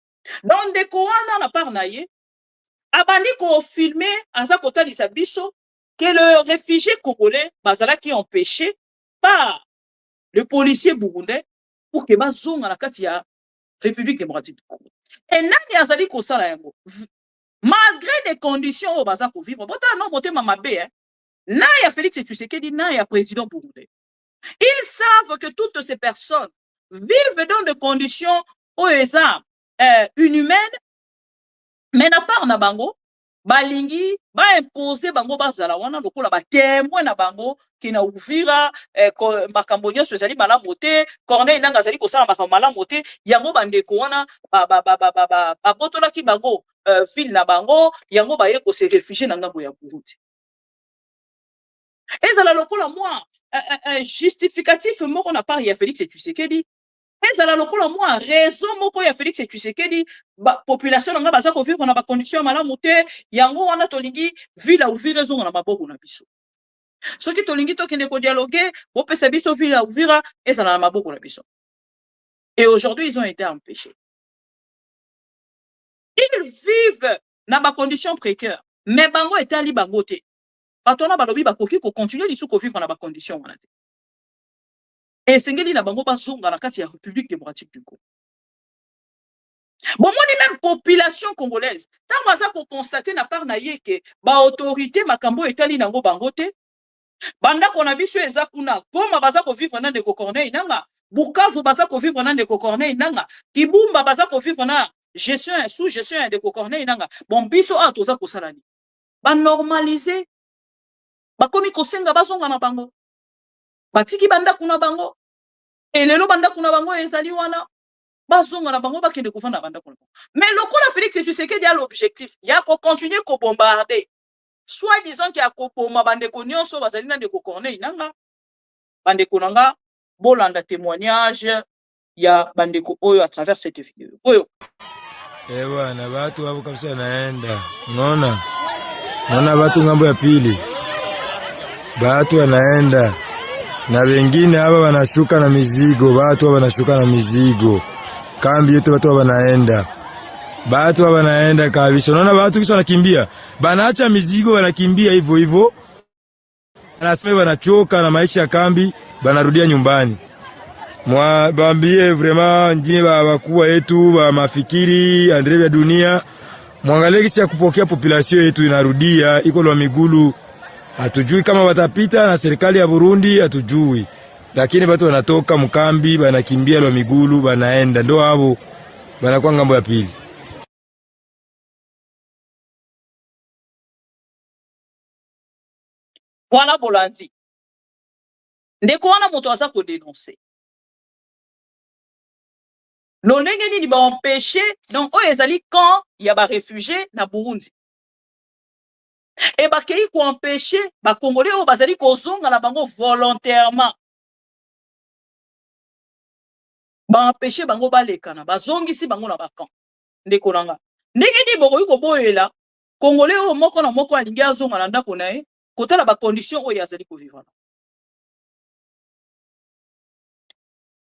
Dans des koana na par na ye abandi ko filmer aza kota lisa biso que le réfugié congolais bazala qui empêché par le policier burundais pour que bazonga na kati ya République démocratique du Congo. Et nani azali ko sala yango malgré des conditions au baza ko vivre bota non boté mamabe hein na ya Félix Tshisekedi na ya président burundais. Ils savent que toutes ces personnes vivent dans des conditions où inhumaines, mais na part na bango balingi ba imposer bango bazala wana lokola ba témoin na bango ki na Uvira makambo nyonso ezali malamu te Corneille nanga azali kosala makambo malamu te yango bandeko wana ba botolaki bango ville na bango yango ba ye ko se réfugier na ngambo ya Burundi. Ezala lokola moi justificatif moko na part ya Félix Tshisekedi. Ezala lokola moi raison moko ya Félix Tshisekedi population nga baza ko vivre na ba conditions malamu te yango wana tolingi ville Uvira zonga na maboko na biso. Soki tolingi to kende ko dialoguer bo pesa biso ville Uvira ezala na maboko na biso. Et aujourd'hui ils ont été empêchés. Ils vivent na ba conditions précaires mais bango etali bango te. Batona balobi bakoki ko continuer lisu ko vivre na ba conditions wana te. Et sengeli na bango bazonga na kati ya République démocratique du Congo. Bon, moi, même population congolaise, tant baza ko constater na part na yeke, ba autorité makambo etali nango bangote, banda kona biso eza kuna, Goma baza ko vivre na ndeko Corneille nanga, Bukavu baza ko vivre na ndeko Corneille nanga, Kibumba baza ko vivre na gestion sous gestion ndeko Corneille nanga. Bon biso a toza ko salani. Ba normaliser. Ba komi ko senga bazonga na bango. Batiki banda kuna bango. Et lelo banda kuna bango ezali wana. Bazonga na bango bakende kufanda banda kuna. Mais lokola Félix Tshisekedi a l'objectif, ya ko continuer ko bombarder. Soit disant qu'il y a ko boma bandeko nyonso bazali na ndeko Corneille nanga. Bandeko nanga bolanda témoignage ya bandeko oyo à travers cette vidéo. Oyo. Bwana watu hapo kabisa naenda. Unaona? Naona watu ngambo ya pili. Watu wanaenda. Na wengine hapa wanashuka na mizigo, watu wanashuka na mizigo. Kambi yote watu wanaenda. Watu wanaenda kabisa. Unaona watu kisha wanakimbia. Banaacha mizigo wanakimbia hivyo hivyo. Anasema wanachoka na maisha ya kambi, banarudia nyumbani. Mwambie vraiment njini wakubwa yetu wa mafikiri Andre ya dunia. Mwangalie kisha kupokea population yetu inarudia iko lwa migulu. Hatujui kama watapita na serikali ya Burundi hatujui. Lakini watu wanatoka mkambi banakimbia lwa migulu banaenda ndo hao banakuwa ngambo ya pili. Voilà Bolandi. Ndeko wana moto aza ko dénoncer. Lolenge nini ba empêcher donc oyo ezali camp ya ba réfugiés na Burundi. Et ba kei ko empêcher ba Congolais oyo bazali kozonga na bango volontairement. Ba empêcher bango balekana bazongisi bango na ba camp. Ndeko nanga. Ndenge ni bokoyi ko boyela Congolais oyo moko na moko alingi azonga na ndako na ye Côté la condition où yazali ko vivre.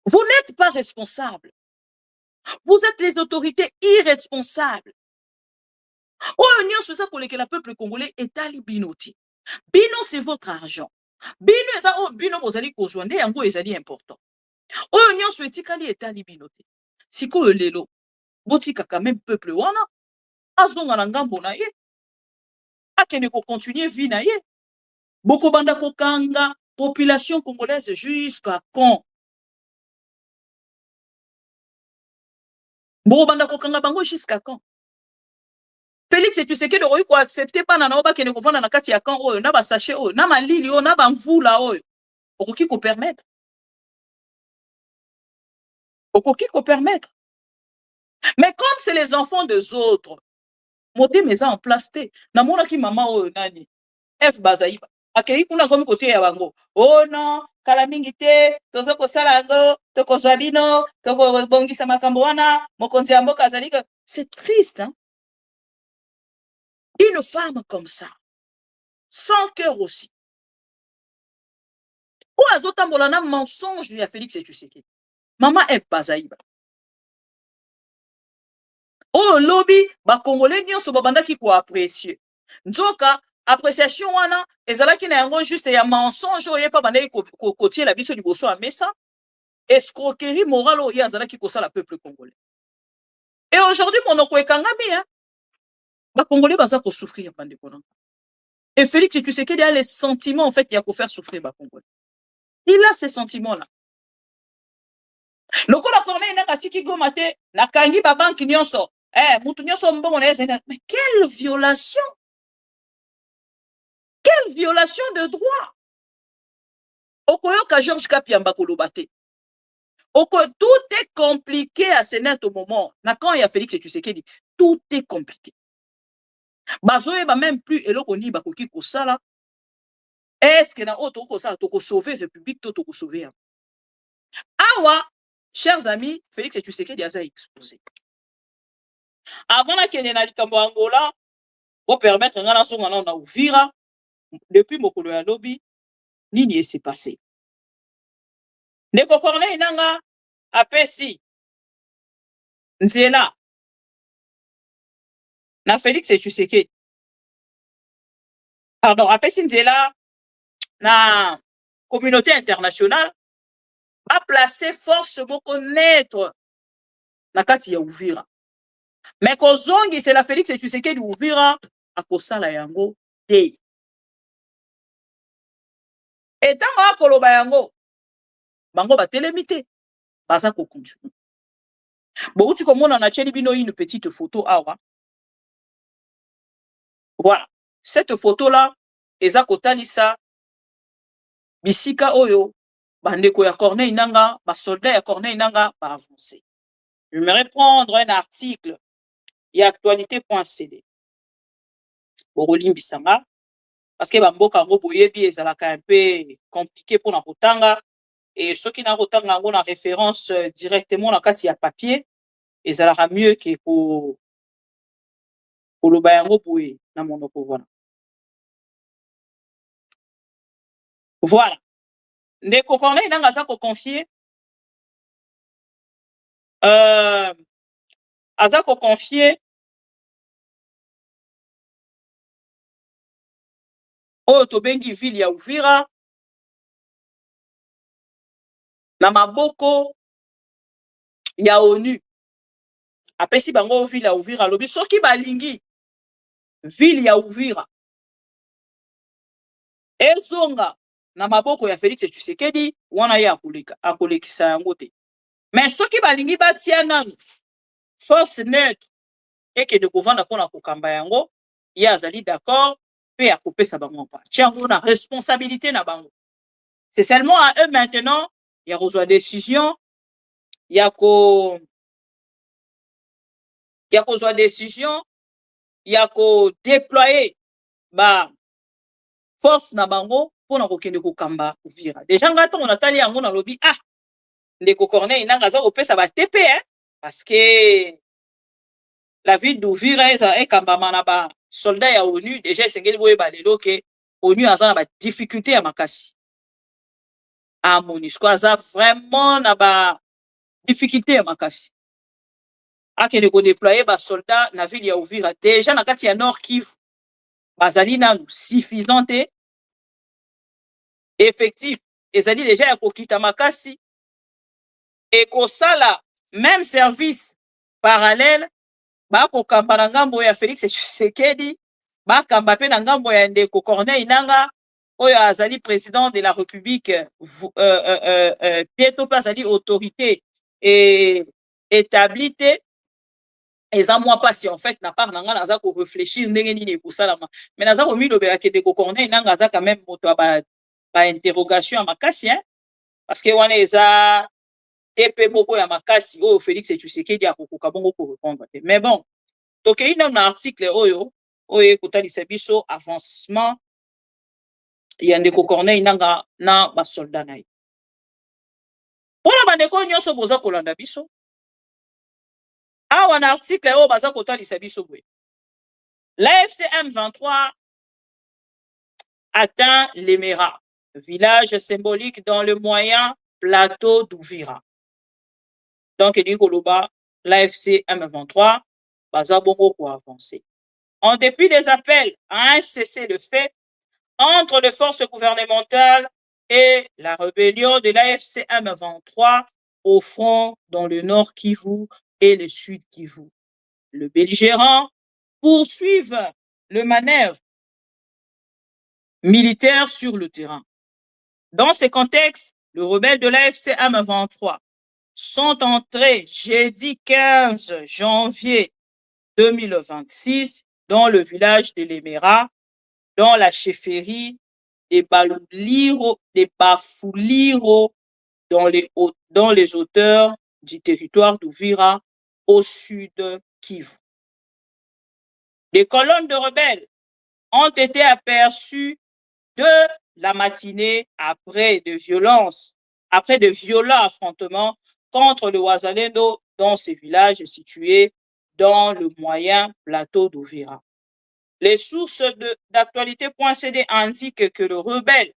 Vous n'êtes pas responsable. Vous êtes les autorités irresponsables. Oh, nous sommes ça pour que le peuple congolais est à libinoti. Bino, c'est votre argent. Bino, ça, oh, bino, vous allez kozwande, yango, ezali important. Oh, nous sommes etikali est à libinoti. Si ko lelo, botika quand même peuple wana, azonga na ngambo na ye, akene ko continuer vie na ye. Boko banda ko kanga, population congolaise jusqu'à quand? Boko banda ko kanga bango jusqu'à quand? Félix et tu sais que de roy ko accepter pas na oba kene ko fanda na kati ya kan oyo na ba sachet oyo na malili oyo na ba mvula oyo okoki ko permettre mais comme c'est les enfants des autres modé meza en plasté na mona ki mama oyo nani F bazaiba akei kuna komi côté ya bango oh non kala mingi te tozo ko sala ngo to ko zwabino to ko bongisa makambo wana mokonzi ya mboka azali que c'est triste hein. Une femme comme ça, sans cœur aussi. Ou azotambola na mensonge ya Félix et tu sais qui. Maman F Bazaïba. Oh lobby, ba Congolais nyonso babandaki ko apprécier. Nzoka appréciation wana ezalaki na yango juste ya mensonge oye pa bandaki ko tie la biso liboso a mesa. Escroquerie morale oye azalaki ko sala peuple congolais. Et aujourd'hui monoko ekangami hein. Les Congolais vont souffrir. Et Félix, tu sais qu'il y a les sentiments, en fait, il y a pour faire souffrir les Congolais. Il a ces sentiments-là. Le coup de corneille n'a qu'à gomate, n'a qu'à y baban qui nyonso. Moutou nyonso mbongo na yese. Mais quelle violation! Quelle violation de droit! Okoyo ka Georges Kapiamba kolobate. Tout est compliqué à ce net au moment. Na quand il y a Félix, tu sais qu'il dit, tout est compliqué. Bazoé ba même plus eloko ni bakoki kosala. Est-ce que na auto kosala to ko sauver république to ko sauver. Awa, chers amis, Félix et tu sais que dia ça exposé. Avant na kene na likambo Angola, pour permettre ngana so ngana na Uvira depuis mokolo ya lobby nini s'est passé. Ndeko Corneille nanga apesi nzela na Félix et tu sais que pardon apesi nzela na communauté internationale a placé force moko naître na kati ya Uvira mais kozongi c'est la Félix et tu sais que Uvira a kosala yango te et tant a koloba yango bango ba telemité baza ko continue bon tu komona na cheli bino une petite photo awa. Voilà, cette photo-là, eza kotalisa bisika oyo, bandeko ya Corneille Nanga, ba soldat ya Corneille Nanga, ba avancer. J'aimerais prendre un article, ya actualité.cd. Borolim bisanga, parce que bamboka ngo boyebi ezalaka un peu compliqué pour na kotanga, et ceux qui na kotanga ngo na référence directement na kati ya papier, ezalaka mieux que ko koloba yango boye na monoko voilà. Voilà. Ndeko Corneille nanga za ko confier aza ko confier oyo tobengi ville ya Uvira na maboko ya ONU. Apesi bango ville ya Uvira lobi soki balingi ville ya Uvira ezonga na maboko ya Félix Tshisekedi wana ye akolekisa yango te. Mais soki balingi batia nanu force neutre ekende kovanda mpona kokamba yango ye azali d'accord pe akopesa bango mpa tiango na responsabilité na bango. C'est seulement à eux maintenant ya kozwa décision ya kozwa décision ya ko déployer ba force na bango pona kokende kokamba Uvira. Déjà ngata on atali yango na lobi ah ndeko Corneille nanga za kopesa ba TP hein parce que la ville d'Uvira est kambama na ba soldats ya ONU déjà sengeli boye ba lelo ke ONU aza na difficulté à makasi. A MONUSCO aza vraiment na ba difficulté à makasi. Akende ko déployer ba soldats na ville ya Uvira. Déjà na kati ya Nord Kivu. Bazali nanu suffisante. Effectif. Ezali déjà ya kokita makasi. Et kosala même service parallèle. Ba kokamba na ngambo ya Félix Tshisekedi. Ba kamba pe na ngambo ya ndeko Corneille Nangaa. Oyo azali président de la République, Pieto azali autorité et établie. Et ça, moi, pas si en fait, n'a pas naza ko réfléchir ndenge nini ekosalama. Mais naza ko milobela ke ndeko Corneille Nangaa aza quand même moto ba interrogation ya makasi, hein? Parce que wana eza TP moko ya makasi oyo Félix Tshisekedi akokoka bongo ko répondre. Mais bon, donc il y a un article oyo ekotalisa biso avancement ya ndeko Corneille Nangaa na ba soldat na ye. Pona bandeko nyonso boza kolanda biso. Awa na article oyo baza kotalisa biso boye. L'AFC M23 atteint l'Emera, village symbolique dans le moyen plateau d'Uvira. Donc il dit koloba l'AFC M23 baza bongo ko avancer. En dépit des appels à un cessez-le-feu entre les forces gouvernementales et la rébellion de l'AFC M23 au front dans le nord Kivu et le sud Kivu. Le belligérant poursuivent le manœuvre militaire sur le terrain. Dans ce contexte, les rebelles de l'AFC M23 sont entrés jeudi 15 janvier 2026 dans le village de l'Emera, dans la chefferie des Bafuliro dans les hauteurs du territoire d'Uvira au sud Kivu. Des colonnes de rebelles ont été aperçues de la matinée après de violents affrontements contre le Wazalendo dans ces villages situés dans le moyen plateau d'Uvira. Les sources d'actualité.cd indiquent que les rebelles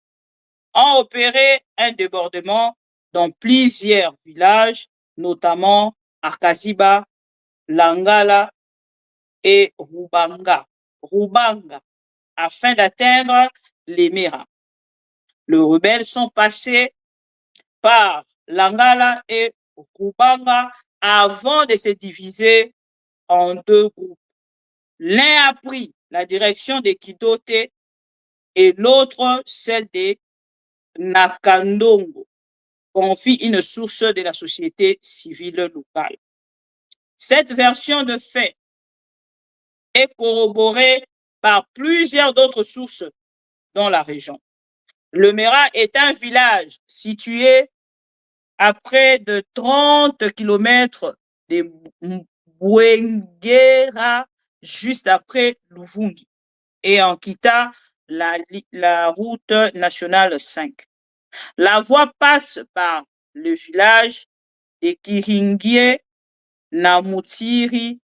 ont opéré un débordement dans plusieurs villages, notamment Akaziba, Langala et Rubanga, afin d'atteindre l'Emera. Les rebelles sont passés par Langala et Rubanga avant de se diviser en deux groupes. L'un a pris la direction de Kidote et l'autre celle de Nakandongo, confie une source de la société civile locale. Cette version de fait est corroborée par plusieurs d'autres sources dans la région. L'Emera est un village situé à près de 30 km de Bouengera, juste après Luvungi, et en quittant la route nationale 5. La voie passe par le village de Kiringie, Namutiri,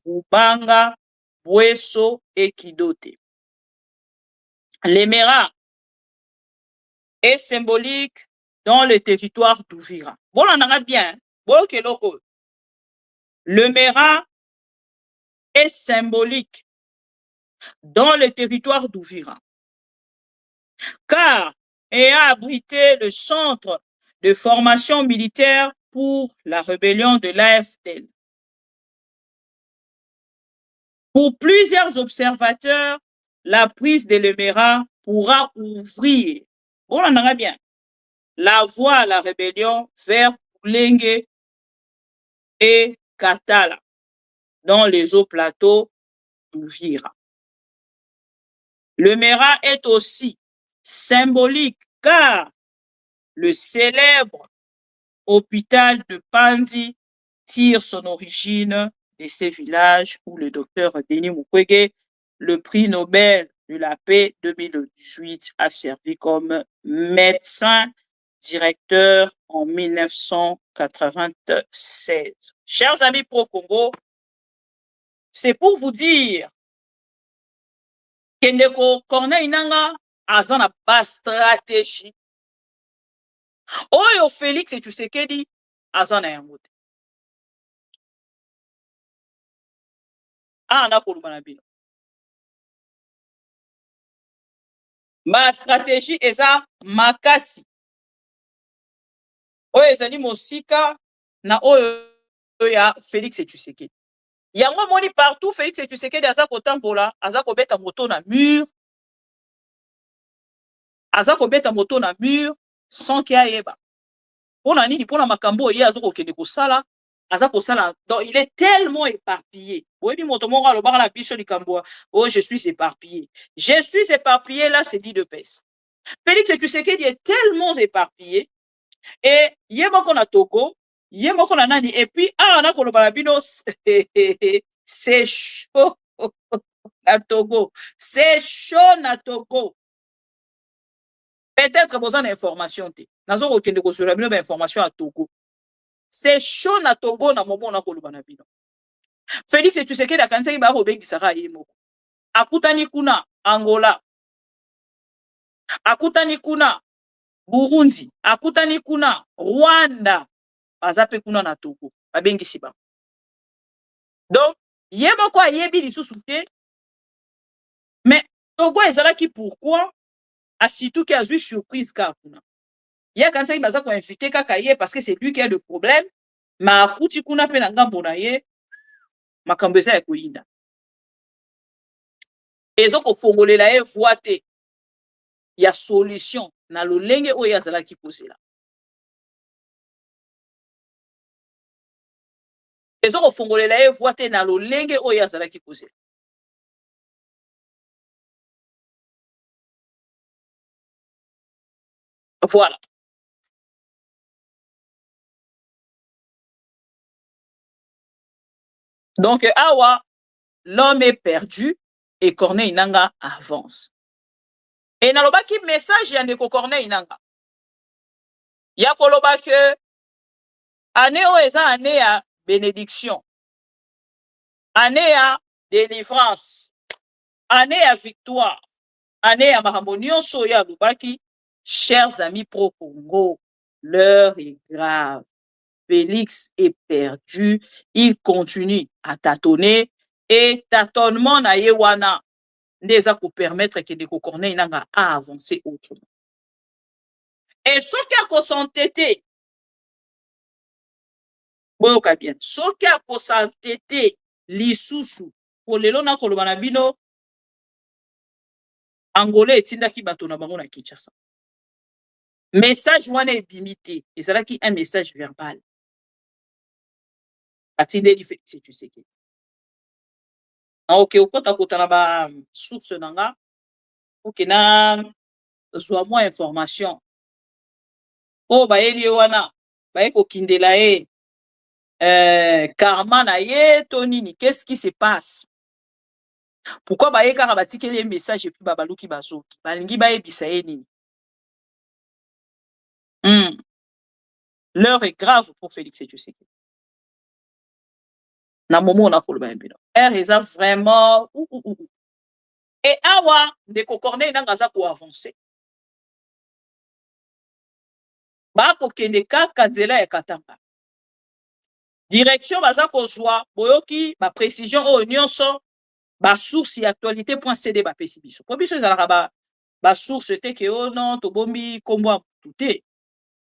Rubanga, Bweso et Kidote. L'Emera est symbolique dans le territoire d'Uvira. Bon, on en a bien. Bon, l'Emera est symbolique dans le territoire d'Uvira, car il a abrité le centre de formation militaire pour la rébellion de l'AFDL. Pour plusieurs observateurs, la prise de l'Emera pourra ouvrir, on en a bien, la voie à la rébellion vers Bulenge et Katala, dans les hauts plateaux d'Uvira. L'Emera est aussi symbolique car le célèbre hôpital de Panzi tire son origine de ces villages où le docteur Denis Mukwege, le prix Nobel de la paix 2018, a servi comme médecin directeur en 1996. Chers amis pro-Congo, c'est pour vous dire que Ndeko Corneille Nangaa azana ba stratégie oyo Félix Tshisekedi azana yango te. Na koluba na bino ma stratégie eza makasi oyo ezali mosika na oyo ya Félix Tshisekedi. Yango moni partout Félix Tshisekedi aza kotambola, aza kobeta moto na mur, aza kobeta moto na mur sans qu'il ayeba. Pona nini pona makambo ye aza kokende kosala, aza kosala. Donc il est tellement éparpillé. Oyebi moto moko alobaka na biso likambo, oh je suis éparpillé. Je suis éparpillé là c'est dit de pèse. Félix Tshisekedi est tellement éparpillé et ye moko na Togo, ye moko na nani et puis na koloba na bino c'est chaud na Togo. C'est chaud na Togo. Peut-être besoin d'information te. Nazo kokende kosura bino ba information à Togo. C'est chaud na Togo na momo na koloba na bino. Félix Tshisekedi akanisa ba ko bengisaka ye moko. Akutani kuna Angola. Akutani kuna Burundi, akutani kuna Rwanda, bazape kuna na Togo, babengisi ba. Donc, ye moko ayebi lisusu te, mais Togo ezalaki pourquoi asitu ki azui surprise ka kuna. Ye kanisa ki baza ko inviter kaka ye parce que c'est lui qui a le problème, ma akuti kuna pe na ngambo na ye makambo eza ya koyinda. Ezo ko fongolela ye voix te ya solution na lolenge oyo azalaki kozela. Ezo ko fongolela ye voix te na lolenge oyo azalaki kozela. Voilà. Donc awa l'homme est perdu et Corneille Nangaa avance. Et nalobaki message ya ndeko Corneille Nangaa. Ya koloba que année oyo eza année ya bénédiction, année ya délivrance, année ya victoire, année ya makambo nyonso oyo alobaki. Chers amis pro-Congo, l'heure est grave. Félix est perdu, il continue à tâtonner et tâtonnement na ye wana ndeza ko permettre que ndeko Corneille Nangaa a avancer autrement. Et soki akosantete boyoka bien, soki akosantete lisusu po lelo na koloba na bino Angola etindaki bato na bango na Kinshasa. Message wana ebimité, ezalaki un message verbal. Atindeli Félix Tshisekedi. Ok, okota kota na ba source nanga, ok na zwa mwa information. O bayeli wana, baye kokindela ye karma na ye to nini, qu'est-ce qui se passe? Pourquoi baye kaka batikeli message et puis babaluki bazoki? Balingi bayebisa ye nini? L'heure est grave pour Félix Tshisekedi. Na momo na koloba mbino. Eza vraiment Et awa ndeko Corneille Nangaa aza ko avancer. Ba ko kende kaka nzela ya Katanga. Direction baza kozwa boyoki ba précision o nyonso ba source ya actualité.cd ba pesi biso. Po biso ezalaka ba source te ke o non to bombi kombo tuté.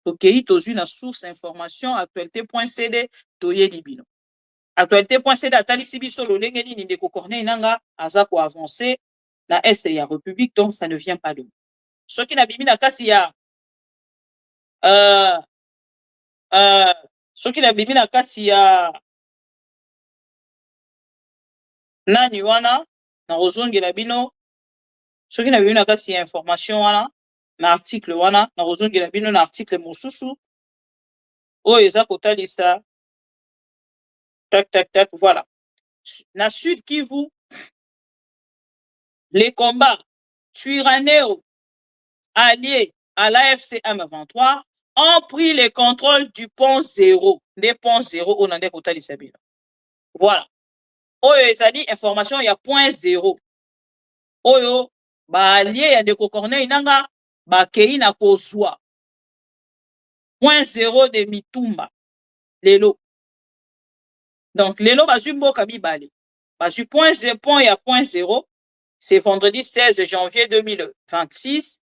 Tokei tozwi na source information actualité.cd to yedi bino. Actualité.cd atalisi biso lolenge nini ndeko Corneille Nangaa aza ko avancer na est ya République, donc ça ne vient pas de nous. Soki na bimi na kati ya soki na bimi na kati ya nani wana na ozongela bino, soki na bimi na kati ya information wana na article wana na ozongela bino na article mosusu oyo eza kotalisa tac voilà. Na Sud Kivu, les combats Twirwaneho alliés à l'AFC M23 ont pris le contrôle du pont 0. Des ponts 0 au Nande Kotali Sabina. Voilà. Oyo ezali information ya point 0. Oyo baallié ya ndeko Corneille nanga bakei na kozwa 0.0 de mitumba lelo. Donc lelo bazwi mboka mibale bazwi point ya 0.0. C'est vendredi 16 janvier 2026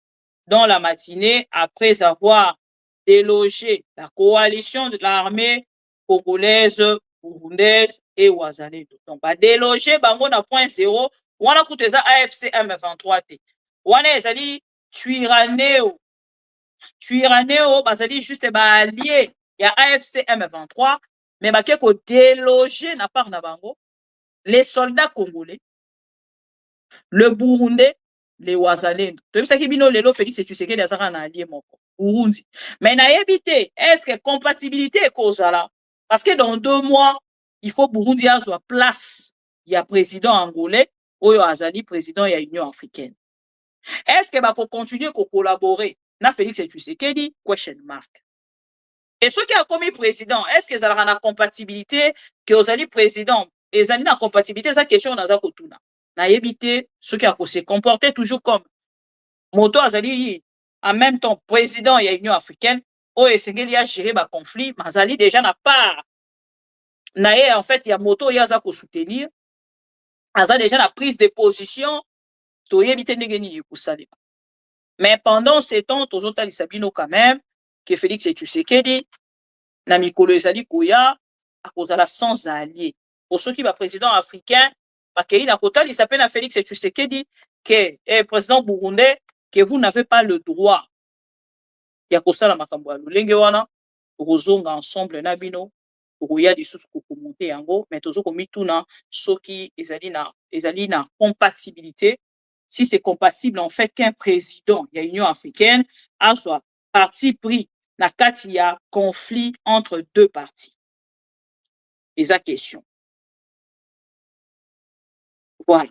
dans la matinée après avoir délogé la coalition de l'armée congolaise, burundaise et wazalendo. Donc ba déloger bango na 0.0 wana kuteza AFC M23 te. Wana ezali Twirwaneho bazali juste ba allié ya AFC M23 mais ba ko déloger na part na bango les soldats congolais, le burundais, les wazalendo. Tu sais que bino lelo Félix Tshisekedi azaka na allié moko Burundi. Mais na yebité, est-ce que compatibilité est kozala? Parce que dans 2 mois, il faut Burundi azwa place. Il y a président angolais, oyo azali président ya Union africaine. Est-ce que ba ko continuer ko collaborer na Félix Tshisekedi? Question mark. Et ceux qui a commis président, est-ce que zalaka na compatibilité que ozali président? Ezali na compatibilité za question na za kotuna. Na yebité ceux qui a se comporter toujours comme moto azali en même temps président ya Union africaine o esengeli a gérer ba conflit mazali déjà na part na ye en fait ya moto ya za ko soutenir aza déjà na prise de position to yebité ndenge ni kusalema. Mais pendant ces temps tozotalisa bino quand même que Félix Tshisekedi na mikolo ezali koya akozala sans allié. Pour ceux qui va président africain bakei na kotalisa pe na Félix Tshisekedi que président burundais que vous n'avez pas le droit ya kosala makambo ya lolenge wana kozonga ensemble na bino koya lisusu kokomonte yango mais tozo komituna soki ezali na compatibilité. Si c'est compatible en fait qu'un président ya Union africaine a soit parti pris na kati ya conflit entre 2 parties. Eza question. Voilà.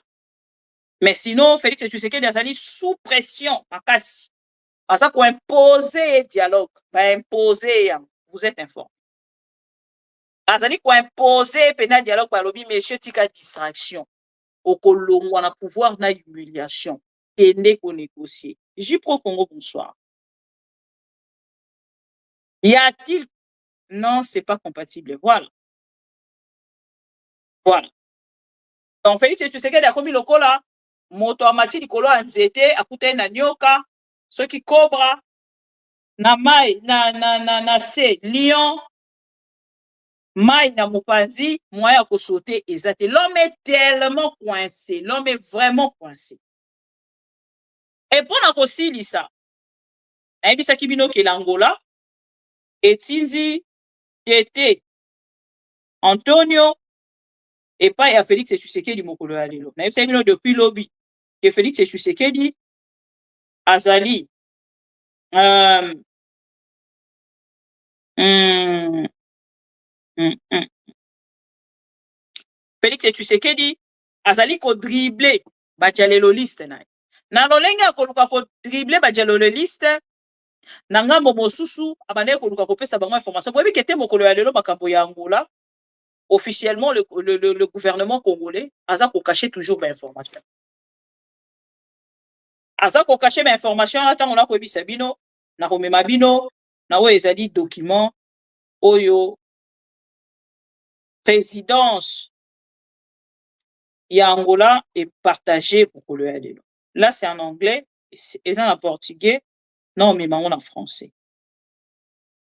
Mais sinon, Félix Tshisekedi azali sous pression makasi. Asa ko imposer dialogue, ba imposer vous êtes informé. Azali ko imposer pena dialogue ba lobi monsieur tika distraction. Okolongwa na pouvoir na humiliation. Kende ko négocier. Jipro Congo bonsoir. Y a-t-il? Non, c'est pas compatible. Voilà. Voilà. Donc Félix Tshisekedi a commis lokola moto amati likolo ya nzete akutani na nyoka soki cobra na mai na se lion mai na mopanzi moyen ko sauter ezate. L'homme est tellement coincé, l'homme est vraiment coincé. Et pour na kosilisa na ebisaki bino ke l'Angola etinzi Tete Antonio et pas à Félix Tshisekedi mokolo ya lelo. Na ebisaki bino depuis lobby que Félix Tshisekedi azali Félix Tshisekedi azali ko dribbler badialeloliste na ye. Na lolenge akoluka ko dribbler badialeloliste na ngambo mosusu abandeki koluka kopesa bango information. Boyebi kete mokolo ya lelo makambo ya Angola officiellement le gouvernement congolais aza ko cacher toujours l'information. Aza ko cacher l'information ata on a ko ebisa bino na komema bino na o ezali document oyo présidence ya Angola est partagée pour le lelo. Là c'est en anglais et en portugais, non mais en français.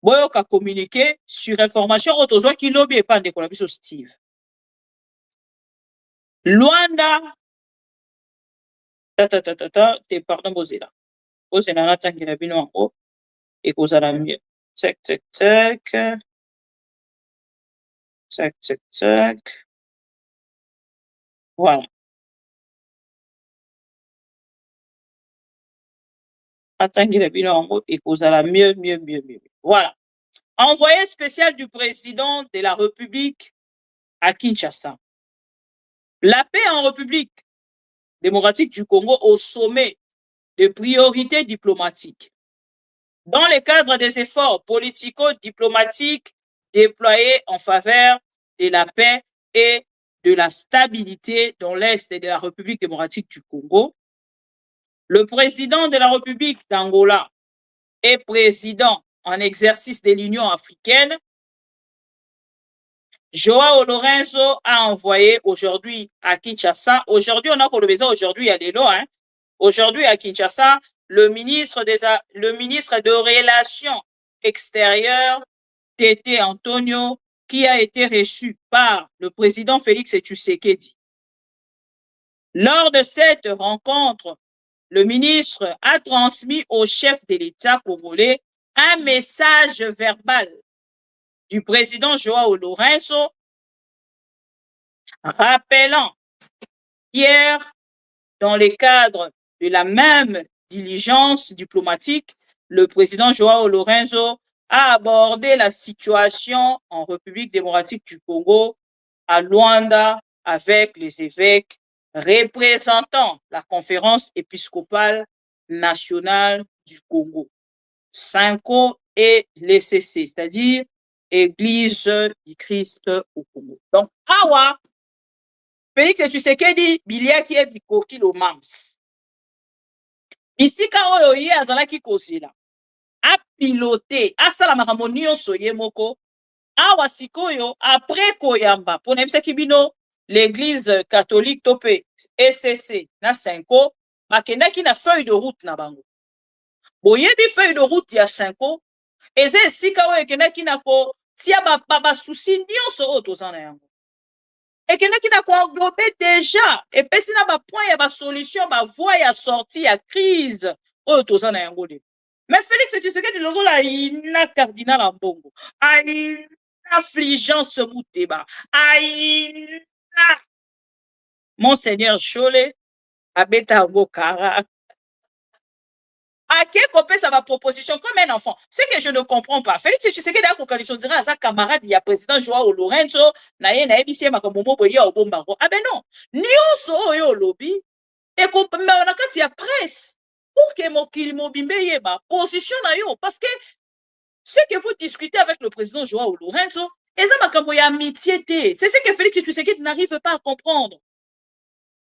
Boyo ka communiquer sur information autozo ki lobby et pas de la biso Steve. Luanda te pardon bozela. Bozela na tangela bino en et kozala mieux. Tac tac tac. Tac tac tac. Voilà. Atangela bino en et kozala mieux. Voilà. Envoyé spécial du président de la République à Kinshasa. La paix en République démocratique du Congo au sommet de priorités diplomatiques. Dans le cadre des efforts politico-diplomatiques déployés en faveur de la paix et de la stabilité dans l'Est de la République démocratique du Congo, le président de la République d'Angola et président en exercice de l'Union africaine, Joao Lorenzo a envoyé aujourd'hui à Kinshasa, aujourd'hui on a colonisé aujourd'hui à Lelo, hein, aujourd'hui à Kinshasa, le ministre de Relations extérieures, Tété Antonio, qui a été reçu par le président Félix Tshisekedi. Lors de cette rencontre, le ministre a transmis au chef de l'État congolais un message verbal du président Joao Lorenzo rappelant qu'hier, dans le cadre de la même diligence diplomatique, le président Joao Lorenzo a abordé la situation en République démocratique du Congo à Luanda avec les évêques représentant la conférence épiscopale nationale du Congo, Cinco et l'ECC, c'est-à-dire Église du Christ au Congo. Donc, awa, Félix Tshisekedi biliaki e bikoki lo mams. Bisika oyo ye azalaki kozela. A piloté, asala makambo nyonso ye moko. Awa sikoyo après koyamba pona ebisaki bino l'église catholique topé ECC na Cinco bakendaki na feuille de route na bango. Boyebi feuille de route ya Cinco eza esika oyo ekendaki na ko tia ba souci nyonso oyo toza na yango. Ekendaki na ko englober déjà epesi na ba point ya ba solution ba voie ya sortie ya crise oyo toza na yango le. Mais Félix Tshisekedi lokola ina cardinal Ambongo. Aïe affligence Mouteba. Aïe Monseigneur Chole abeta Bokara. À quel copé ça va proposition comme un enfant? C'est que je ne comprends pas. Félix Tshisekedi a coalition dirait à sa camarade, il y a président Joao Lorenzo, naye na ebisi makambo boye au bombango. Ah ben non. Nyonso yo lobby et qu'on a quand il y a presse pour que mokili mobimbe yeba position na yo parce que ce que vous discutez avec le président Joao Lorenzo, c'est ce que Félix Tshisekedi n'arrive pas à comprendre.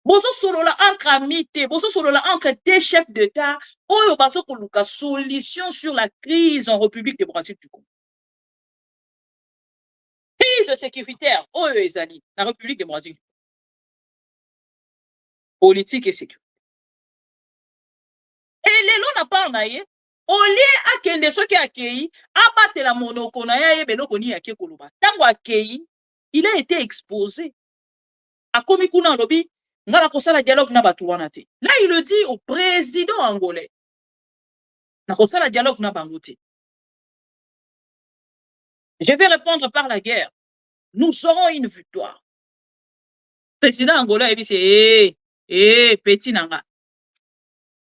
Bozo solola entre amitié, bozo solola entre deux chefs d'État, oyo bazo koluka solution sur la crise en République démocratique du Congo. Crise sécuritaire, oyo ezali, la République démocratique du Congo. Politique et sécurité. Et les lois n'a pas naïe. Au lieu à kende soki akei, abate la monoko na ya beloko ni yake koloba. Tango akei, il a été exposé. Akomi kuna lobi, ngala kosala dialogue na batu wana te. Là, il le dit au président angolais. Na kosala dialogue na bango te. Je vais répondre par la guerre. Nous aurons une victoire. Président angolais, il dit, petit nanga.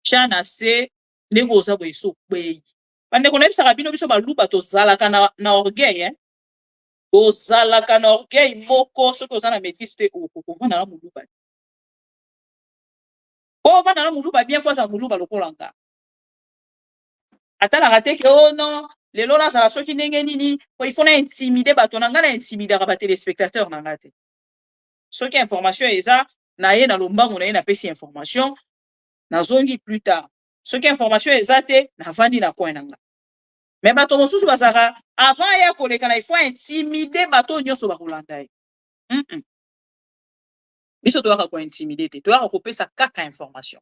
Chana se, Nego za boiso kwei. Bande kona bisa kabino biso baluba to zalaka na orgueil hein. To zalaka na orgueil moko soki ozana maîtrise te okovanda na muluba. O vanda na muluba bien fois za muluba lokolanga. Atala raté que oh non, les lona za soki ndenge nini, il faut na intimider bato na ngana intimider ba téléspectateurs na ngate. Soki information eza na ye na lombango na ye na pesi information na zongi plus tard. Ce qui information exacte na vandi na coin nanga. Mais bato mosusu basaka avant ya koleka il faut intimider bato nyonso ba kolanda. Biso to ko intimider te, to ko pesa kaka information.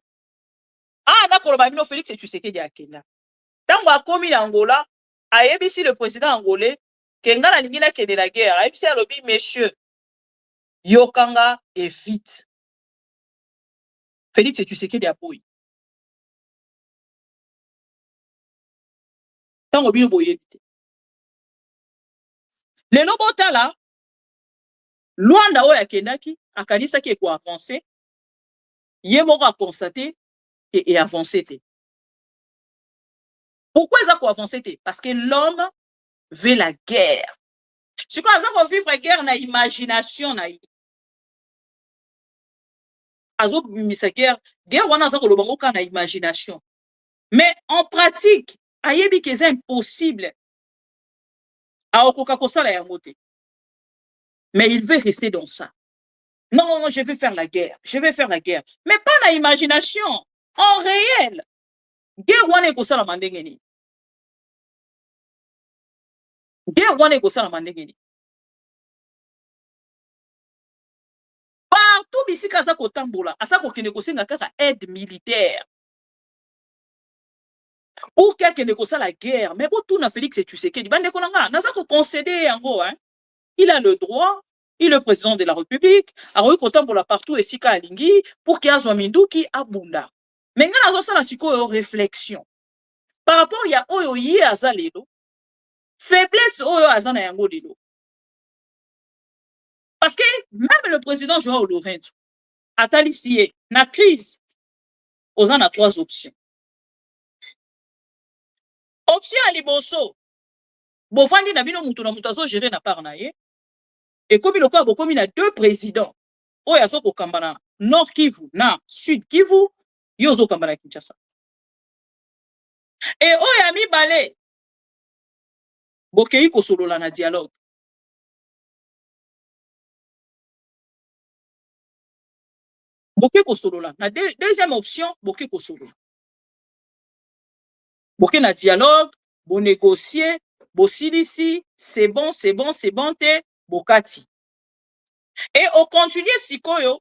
Ah na koloba bino Félix Tshisekedi akenda. Tango akomi na Angola, ayebisi le président angolais ke ngala lingina kende la guerre, ayebisi alobi messieurs yokanga et vite. Félix Tshisekedi apoyi. Tango bino boyebite. Lelo botala Luanda oyo akendaki akanisa ki ko avancer. Ye moko a constaté et avancé te. Pourquoi ça ko avancer te? Parce que l'homme veut la guerre. Si quoi ça ko vivre guerre na imagination na yi. Azo misa guerre wana za ko lobango ka na imagination. Mais en pratique ayebi que c'est impossible à okoka kosala yango te. Mais il veut rester dans ça. Non, je vais faire la guerre. Je vais faire la guerre. Mais pas na imagination. En réel, guerre wana ekosala mandenge nini? Guerre wana ekosala mandenge nini? Partout bisika aza kotambola, aza kokende kosenga kaka aide militaire. Pour quelqu'un ko la guerre, mais pour tout na Félix et Tshisekedi, bande konanga, naza ko concéder yango, hein. Il a le droit, il est le président de la République, a eu kotambola partout et sika alingi pour qu'il y ait Minduki abunda. Mais nga nazo sala siko réflexion. Par rapport ya oyo yi azalelo, faiblesse oyo azana yango lelo. Parce que même le président Joao Lourenço atali sié na crise aux en a 3 options. Option à liboso, bovandi na bino mutu na mutazo gérer na part na ye. Et comme il a bokomi na 2 présidents, oyo azo kokamba na Nord Kivu na Sud Kivu, yo zo kamba na Kinshasa. Et oyo ami balé, bokei ko solola na dialogue. Bokei ko solola na deuxième option, bokei ko solola. Bokei na dialogue, bo négocier, bo silisi, c'est bon, te bokati. Et on continue sikoyo,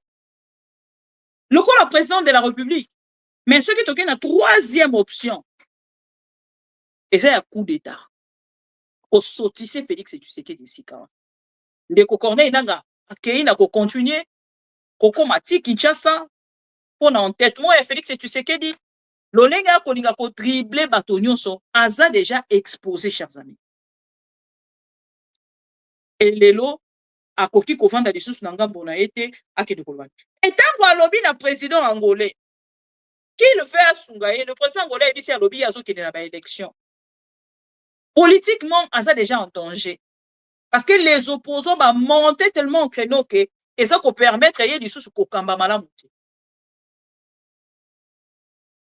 le président de la République. Mais ce qui est la 3e option, et c'est un coup d'État. Au sautissé Félix et Tshisekedi sika. Ndeko Corneille nanga, akei na ko continuer, koko mati Kinshasa, pour na entêtement et Félix et Tshisekedi. L'olenga kolinga ko dribbler bato nyonso, aza déjà exposé, chers amis. Et lelo, akoki kovanda lisusu na ngambo na ete akende kolwana. Et tant que alobi na président angolais, qu'il fait asungaye, le président angolais dit c'est alobi azo kende na ba élection. Politiquement, aza déjà en danger. Parce que les opposants va monter tellement au créneau que et ça peut permettre yé lisusu kokamba malamu.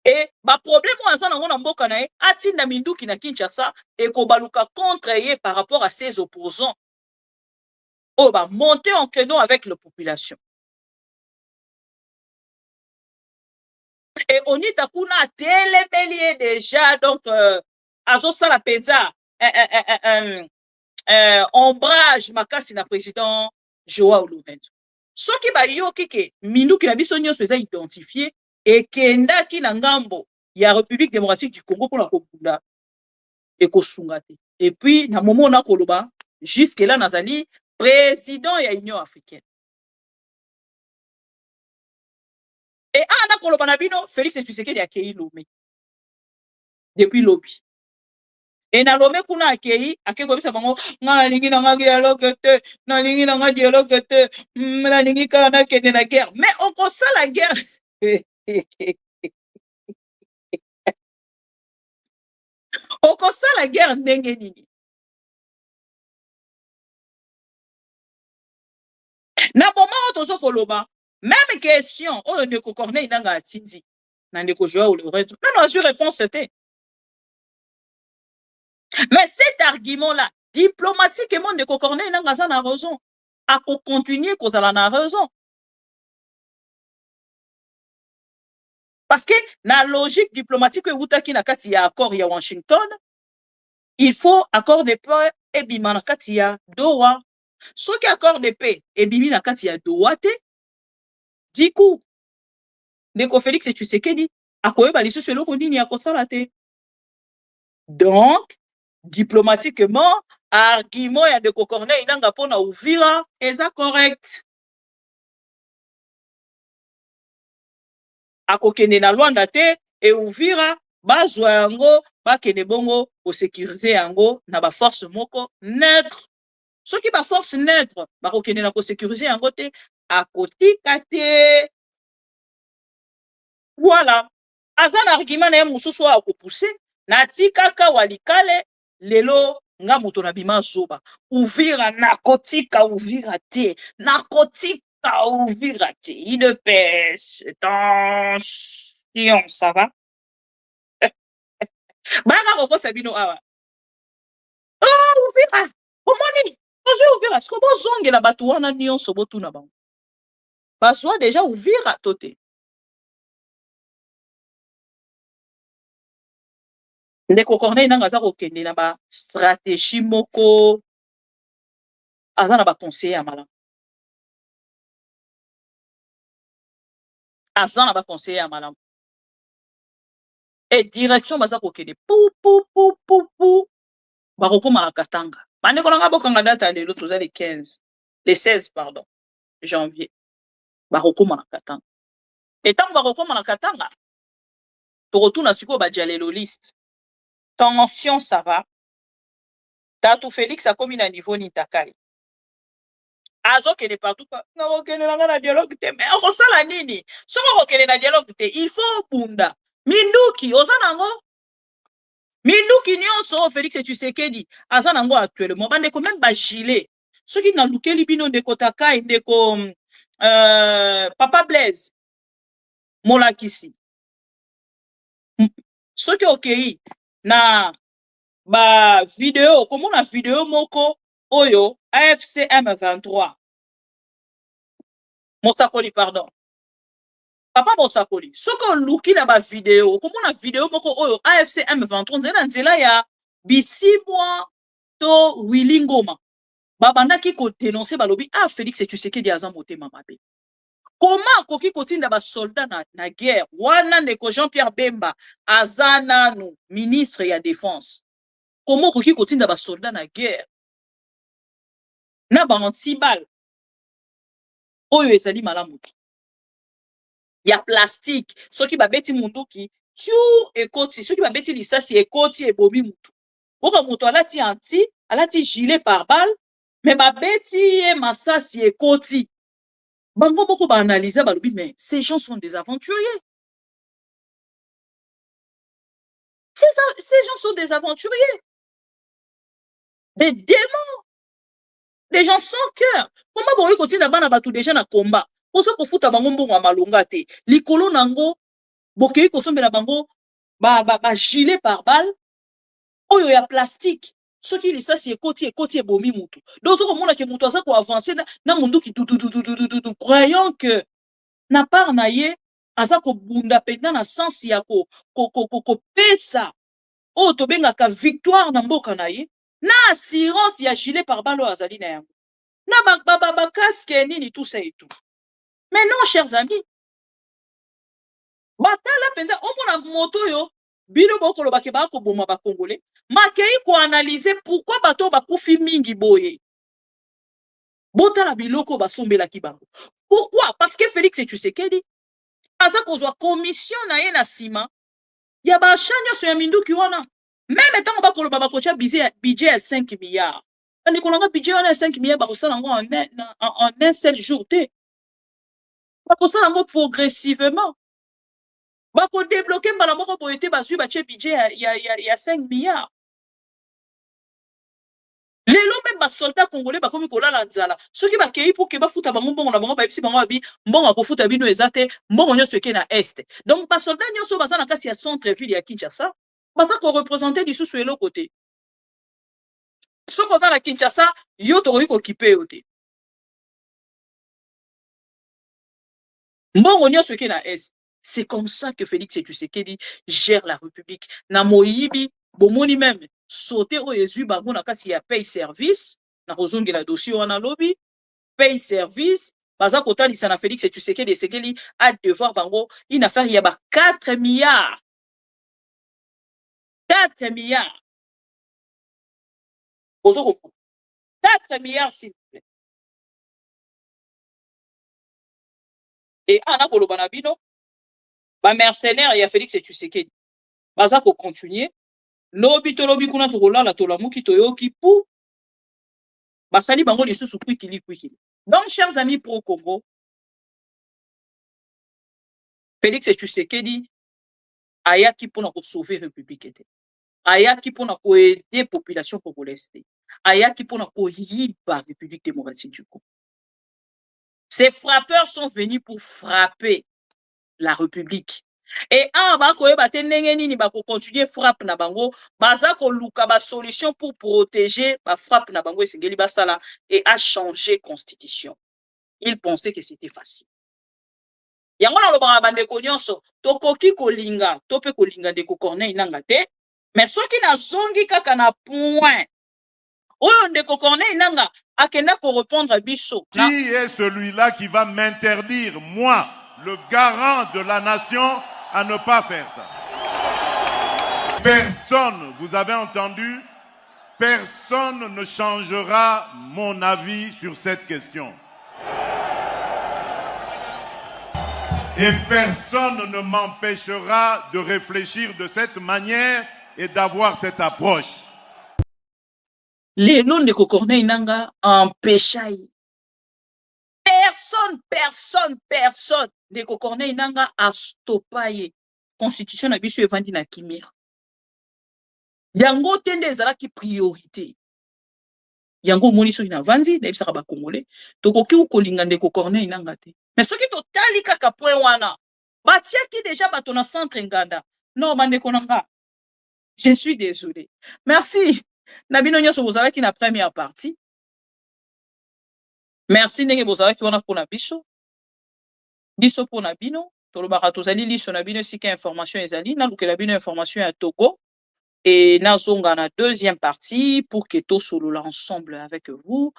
Et ba problème aza nango na mboka na ye atinda Minduki na Kinshasa et kobaluka contre yé par rapport à ses opposants. Oh, bah, monter en créneau avec la population. Et on y takuna télémélié déjà, donc, azo sala peza, ombrage makasi na président Joao Lourenço. Ce qui ba yo kike, Minduki na biso nyonso eza identifié, et kenda ki na ngambo, ya République démocratique du Congo pour la kopula, et kosungate. Et puis, na moment na koloba, jusque là, nazali, président de l'Union africaine. Et Anna Kolobanabino, Félix Tshisekedi a accueilli Lomé. Depuis lobby. Et na Lomé kuna accueilli, akeko bisa bango, na lingi na dialogue te, na lingi na dialogue te, na lingi kana kende na guerre. Mais on constate la guerre. On constate la guerre ndenge nini. Na moment tozo koloba, même question, on ne kokorne inanga atindi, na ndeko Joao Lourenço. Non, je réponse c'était. Mais cet argument-là, diplomatiquement, ne kokorne inanga za na raison. A ko continuer kozala na raison. Parce que na logique diplomatique utaki na kati ya accord ya Washington, il faut accord de paix et bima na kati ya Doha. Ce qui accord de paix et bimi na kati ya Doha te, du coup, Ndeko Félix et Tshisekedi, akoyeba lisusu eloko nini ya kosala te. Donc, diplomatiquement, argument ya Ndeko Corneille nanga pona Uvira, eza correct. Akokende na Luanda te, et Uvira, bazwa yango, bakende bongo, o sécuriser yango, na ba force moko neutre. Ce qui ba force neutre, bakokende na ko sécuriser yango te, akotika te. Voilà. Azan argument na mususu a ko pousser, na tikaka walikale, lelo nga muto na bima zoba. Uvira nakotika Uvira te, nakotika Uvira te. Il de pèse, tension, ça va? Banga koko sabino awa. Oh, Uvira, omoni, ozo Uvira, sko bo zonge la batu wana nyonso botu na bango. Baswa déjà Uvira tote. ndeko Corneille nanga aza kokende na ba stratégie moko aza na ba conseiller ya malamu aza na ba conseiller ya malamu et direction baza kokende pou bakokoma na Katanga bandeko nanga bokanga data lelo toza le 15 le 16 pardon janvier bakokoma na Katanga et tant bakokoma na Katanga tokotuna sikoyo badialelo liste tension ça va Tatu Félix akomi na niveau nitakai azokende partout nakokende nanga na dialogue te mais okosala nini soki okokende na dialogue te il faut bunda minduki oza nango minduki nyonso Félix Tshisekedi aza nango actuellement bandeko même bagilet soki nalukeli bino ndeko Takai ndeko Papa Blaise molakisi soki okei na ba video komona video moko oyo AFC M23 Mosakoli pardon Papa Mosakoli soki oluki na ba video komona video moko oyo AFC M23 nzela nzela ya bisimwa to Willy Ngoma babandaki ko dénoncer balobi Félix Tshisekedi aza motema mabe comment koki kotinda ba soldat na guerre wana ndeko Jean-Pierre Bemba aza nanu ministre ya défense comment koki kotinda ba soldat na guerre na ba antibal oyo ezali malamu ya plastique soki babeti munduki tu ekoti soki babeti lisasi ekoti ebomi mutu oka mutu alati gilet par balle mais babeti ye masasi ekoti bango moko ba analyser balobi mais ces gens sont des aventuriers ces gens sont des aventuriers des démons des gens sans cœur comment boyi kotina bana batu déjà na combat oso kofuta bango mbongo ya malonga te likolo nango bokei kosombela bango ba gilet par balle oyo ya plastique soki lisasi ekoti ebomi mutu donc soko mona ke mutu aza ko avancer na munduki du croyant que na part na ye aza ko bunda penda na sens ya ko pesa oyo tobengaka victoire na mboka na ye na assurance ya gilet par balle azali na yango na ba casque nini tout ça et tout mais non chers amis batala penza omona moto yo bino bokolo bake ba ko boma ba congolais makei ko analyser pourquoi bato bakufi mingi boye botala biloko basombela ki bango pourquoi parce que Félix Tshisekedi aza kozwa commission na ye na sima ya ba chanya so ya minduki wana même tant bakolo bakocha budget ya 5 milliards ani kolanga budget wana 5 milliards bakosala ngo en un seul jour te bakosala ngo progressivement bako débloquer mbala moko boye te bazwi batie budget ya 5 milliards lelo même ba soldat congolais bakomi kolala nzala soki bakei pour ke bafuta bango mbongo na bango bayebisi bango abi mbongo akofuta bino ezate mbongo nyonso eke na est donc ba soldat nyonso baza na kasi ya centre ville ya Kinshasa baza ko représenter lisusu eloko te soko oza na Kinshasa yo tokoki kokipe yo te mbongo nyonso eke na est. C'est comme ça que Félix Tshisekedi gère la République. Na moyibi, bomoni même, sauter au Yesu bango na kati ya paye service, na rozongi la dossier wana lobby, paye service, baza kota lisa na Félix Tshisekedi Sekeli a devoir bango, une affaire y a 4 milliards. 4 milliards. Ozo 4 milliards s'il vous plaît. Et ana koloba na bino ba mercenaire ya Félix Tshisekedi baza ko continuer lobi kuna to kolala to la muki toyoki pou basali bango lisusu kwikili. Donc chers amis pro Congo, Félix Tshisekedi ayaki pona ko sauver république te ayaki pona ko aider population congolaise te ayaki pona ko yiba République démocratique du Congo. Ces frappeurs sont venus pour frapper la République. Et continuer frappe na bango, baza ko luka ba solution pour protéger ba frappe na bango esengeli basala et a changé constitution. Ils pensaient que c'était facile. Yango na lobanga bande ko nyonso, tokoki kolinga, tope kolinga ndeko Corneille nanga te, Mais ceux qui n'a zongi kaka na point. Oyo ndeko Corneille nanga akenda pour répondre à biso. Qui est celui-là qui va m'interdire, moi, le garant de la nation, à ne pas faire ça? Personne, vous avez entendu, personne ne changera mon avis sur cette question. Et personne ne m'empêchera de réfléchir de cette manière et d'avoir cette approche. Les noms de Corneille nanga empêchai. Personne de Corneille nanga a stoppé constitution na biso evandi na kimia. Yango tende ezalaki priorité. Yango moni so ina vandi na bisaka ba congolais tokoki ukolinga ndeko Corneille nanga te. Mais soki totali kaka point wana batiaki déjà bato na centre nganda. Non bandeko nanga. Je suis désolé. Merci. Nabino nyoso bozalaki na première partie. Merci ndenge bozalaki wana pona biso. Biso pona bino. Tolobaka tozali liso na bino sika information ezali. Na lukela bino information ya Togo. Et nazonga na deuxième partie pour que to solola ensemble avec vous.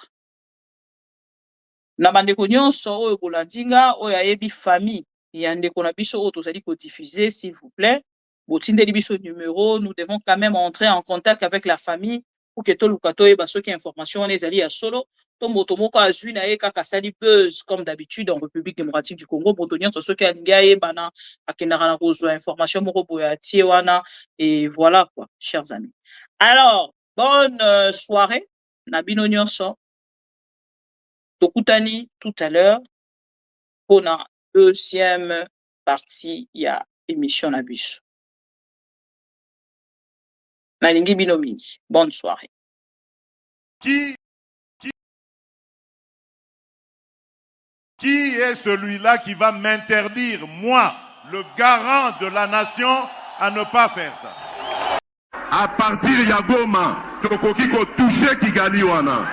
Na bandeko nyonso oyo bolandinga oyo ayebi famille. Ya ndeko na biso oyo tozali ko diffuser s'il vous plaît. Botindeli biso numéro, nous devons quand même entrer en contact avec la famille pour que tout le monde ait des informations les alliés à solo. Tombo tomoko azui na ye kaka sali buzz comme d'habitude en République démocratique du Congo. Botonien sur ce qui a lié bana akendara na kozwa information moko boya tie wana et voilà quoi, chers amis. Alors, bonne soirée. Nabino nyonso. Tokutani tout à l'heure pour la deuxième partie ya émission Nabus. Nalingi Binomingi. Bonne soirée. Qui est celui-là qui va m'interdire, moi, le garant de la nation, à ne pas faire ça? À partir ya Goma, tokoki ko toucher Kigali wana.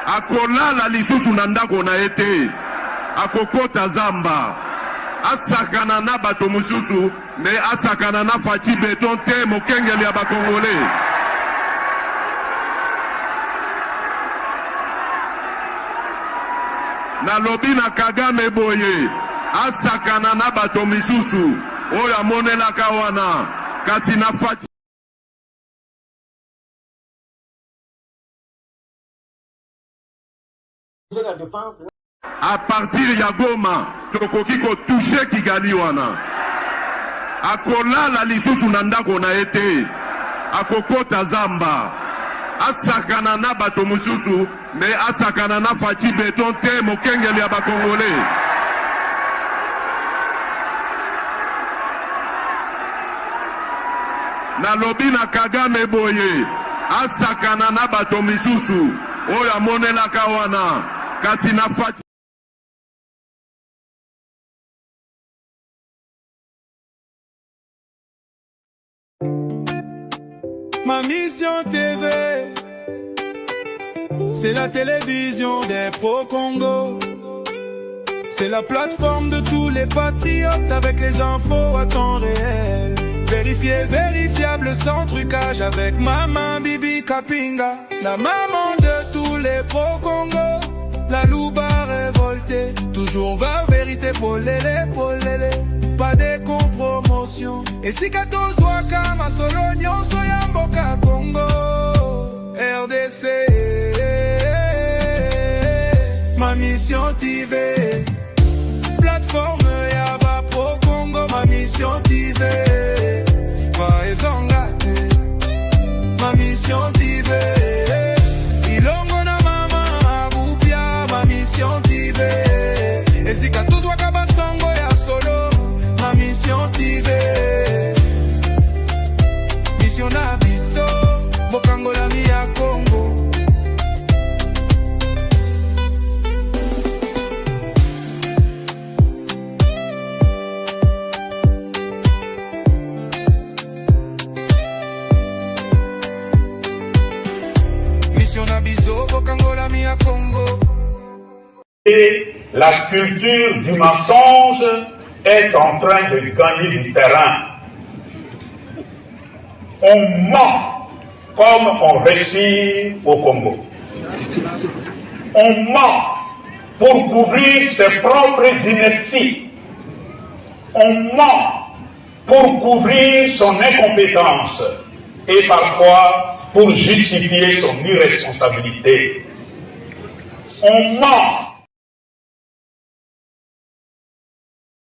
Akola la lisusu na ndako na ete. Akokota Zamba. Asakana na bato mususu, mais asakana na fachi beton te mokengeli ya ba Congolais. Na lobi na Kagame boye, asakana na bato misusu, oya monela kawana, kasi na fachi. À partir ya Goma, tokoki ko toucher Kigali wana. Akola la lisusu na ndako na ete. Akokota Zamba. Asakana na bato mususu, mais asakana na fachi beton te mokengeli ya ba Congolais. Na lobi na Kagame boye, asakana na bato misusu, oya monela kawana, kasi na fachi. Ma mission TV, c'est la télévision des pro-Congo. C'est la plateforme de tous les patriotes avec les infos à temps réel. Vérifié, vérifiable, sans trucage avec Maman Bibi Kapinga. La maman de tous les pro-Congo. La louba révoltée, toujours va vérité pour l'élé, pas de compromotion. Et si 14 waka ma solognon soyamboka Congo, RDC, ma mission TV, plateforme Yaba Pro Congo, ma mission TV, va ezongate, ma mission TV. Et si Katou Wakaba Sango ya solo, ma mission TV. Mission Nabiso, Bokangola Mia Congo. Mission Nabiso, Bokangola Mia Congo. Et la culture du mensonge est en train de gagner du terrain. On ment comme on respire au Congo. On ment pour couvrir ses propres inerties. On ment pour couvrir son incompétence et parfois pour justifier son irresponsabilité. On ment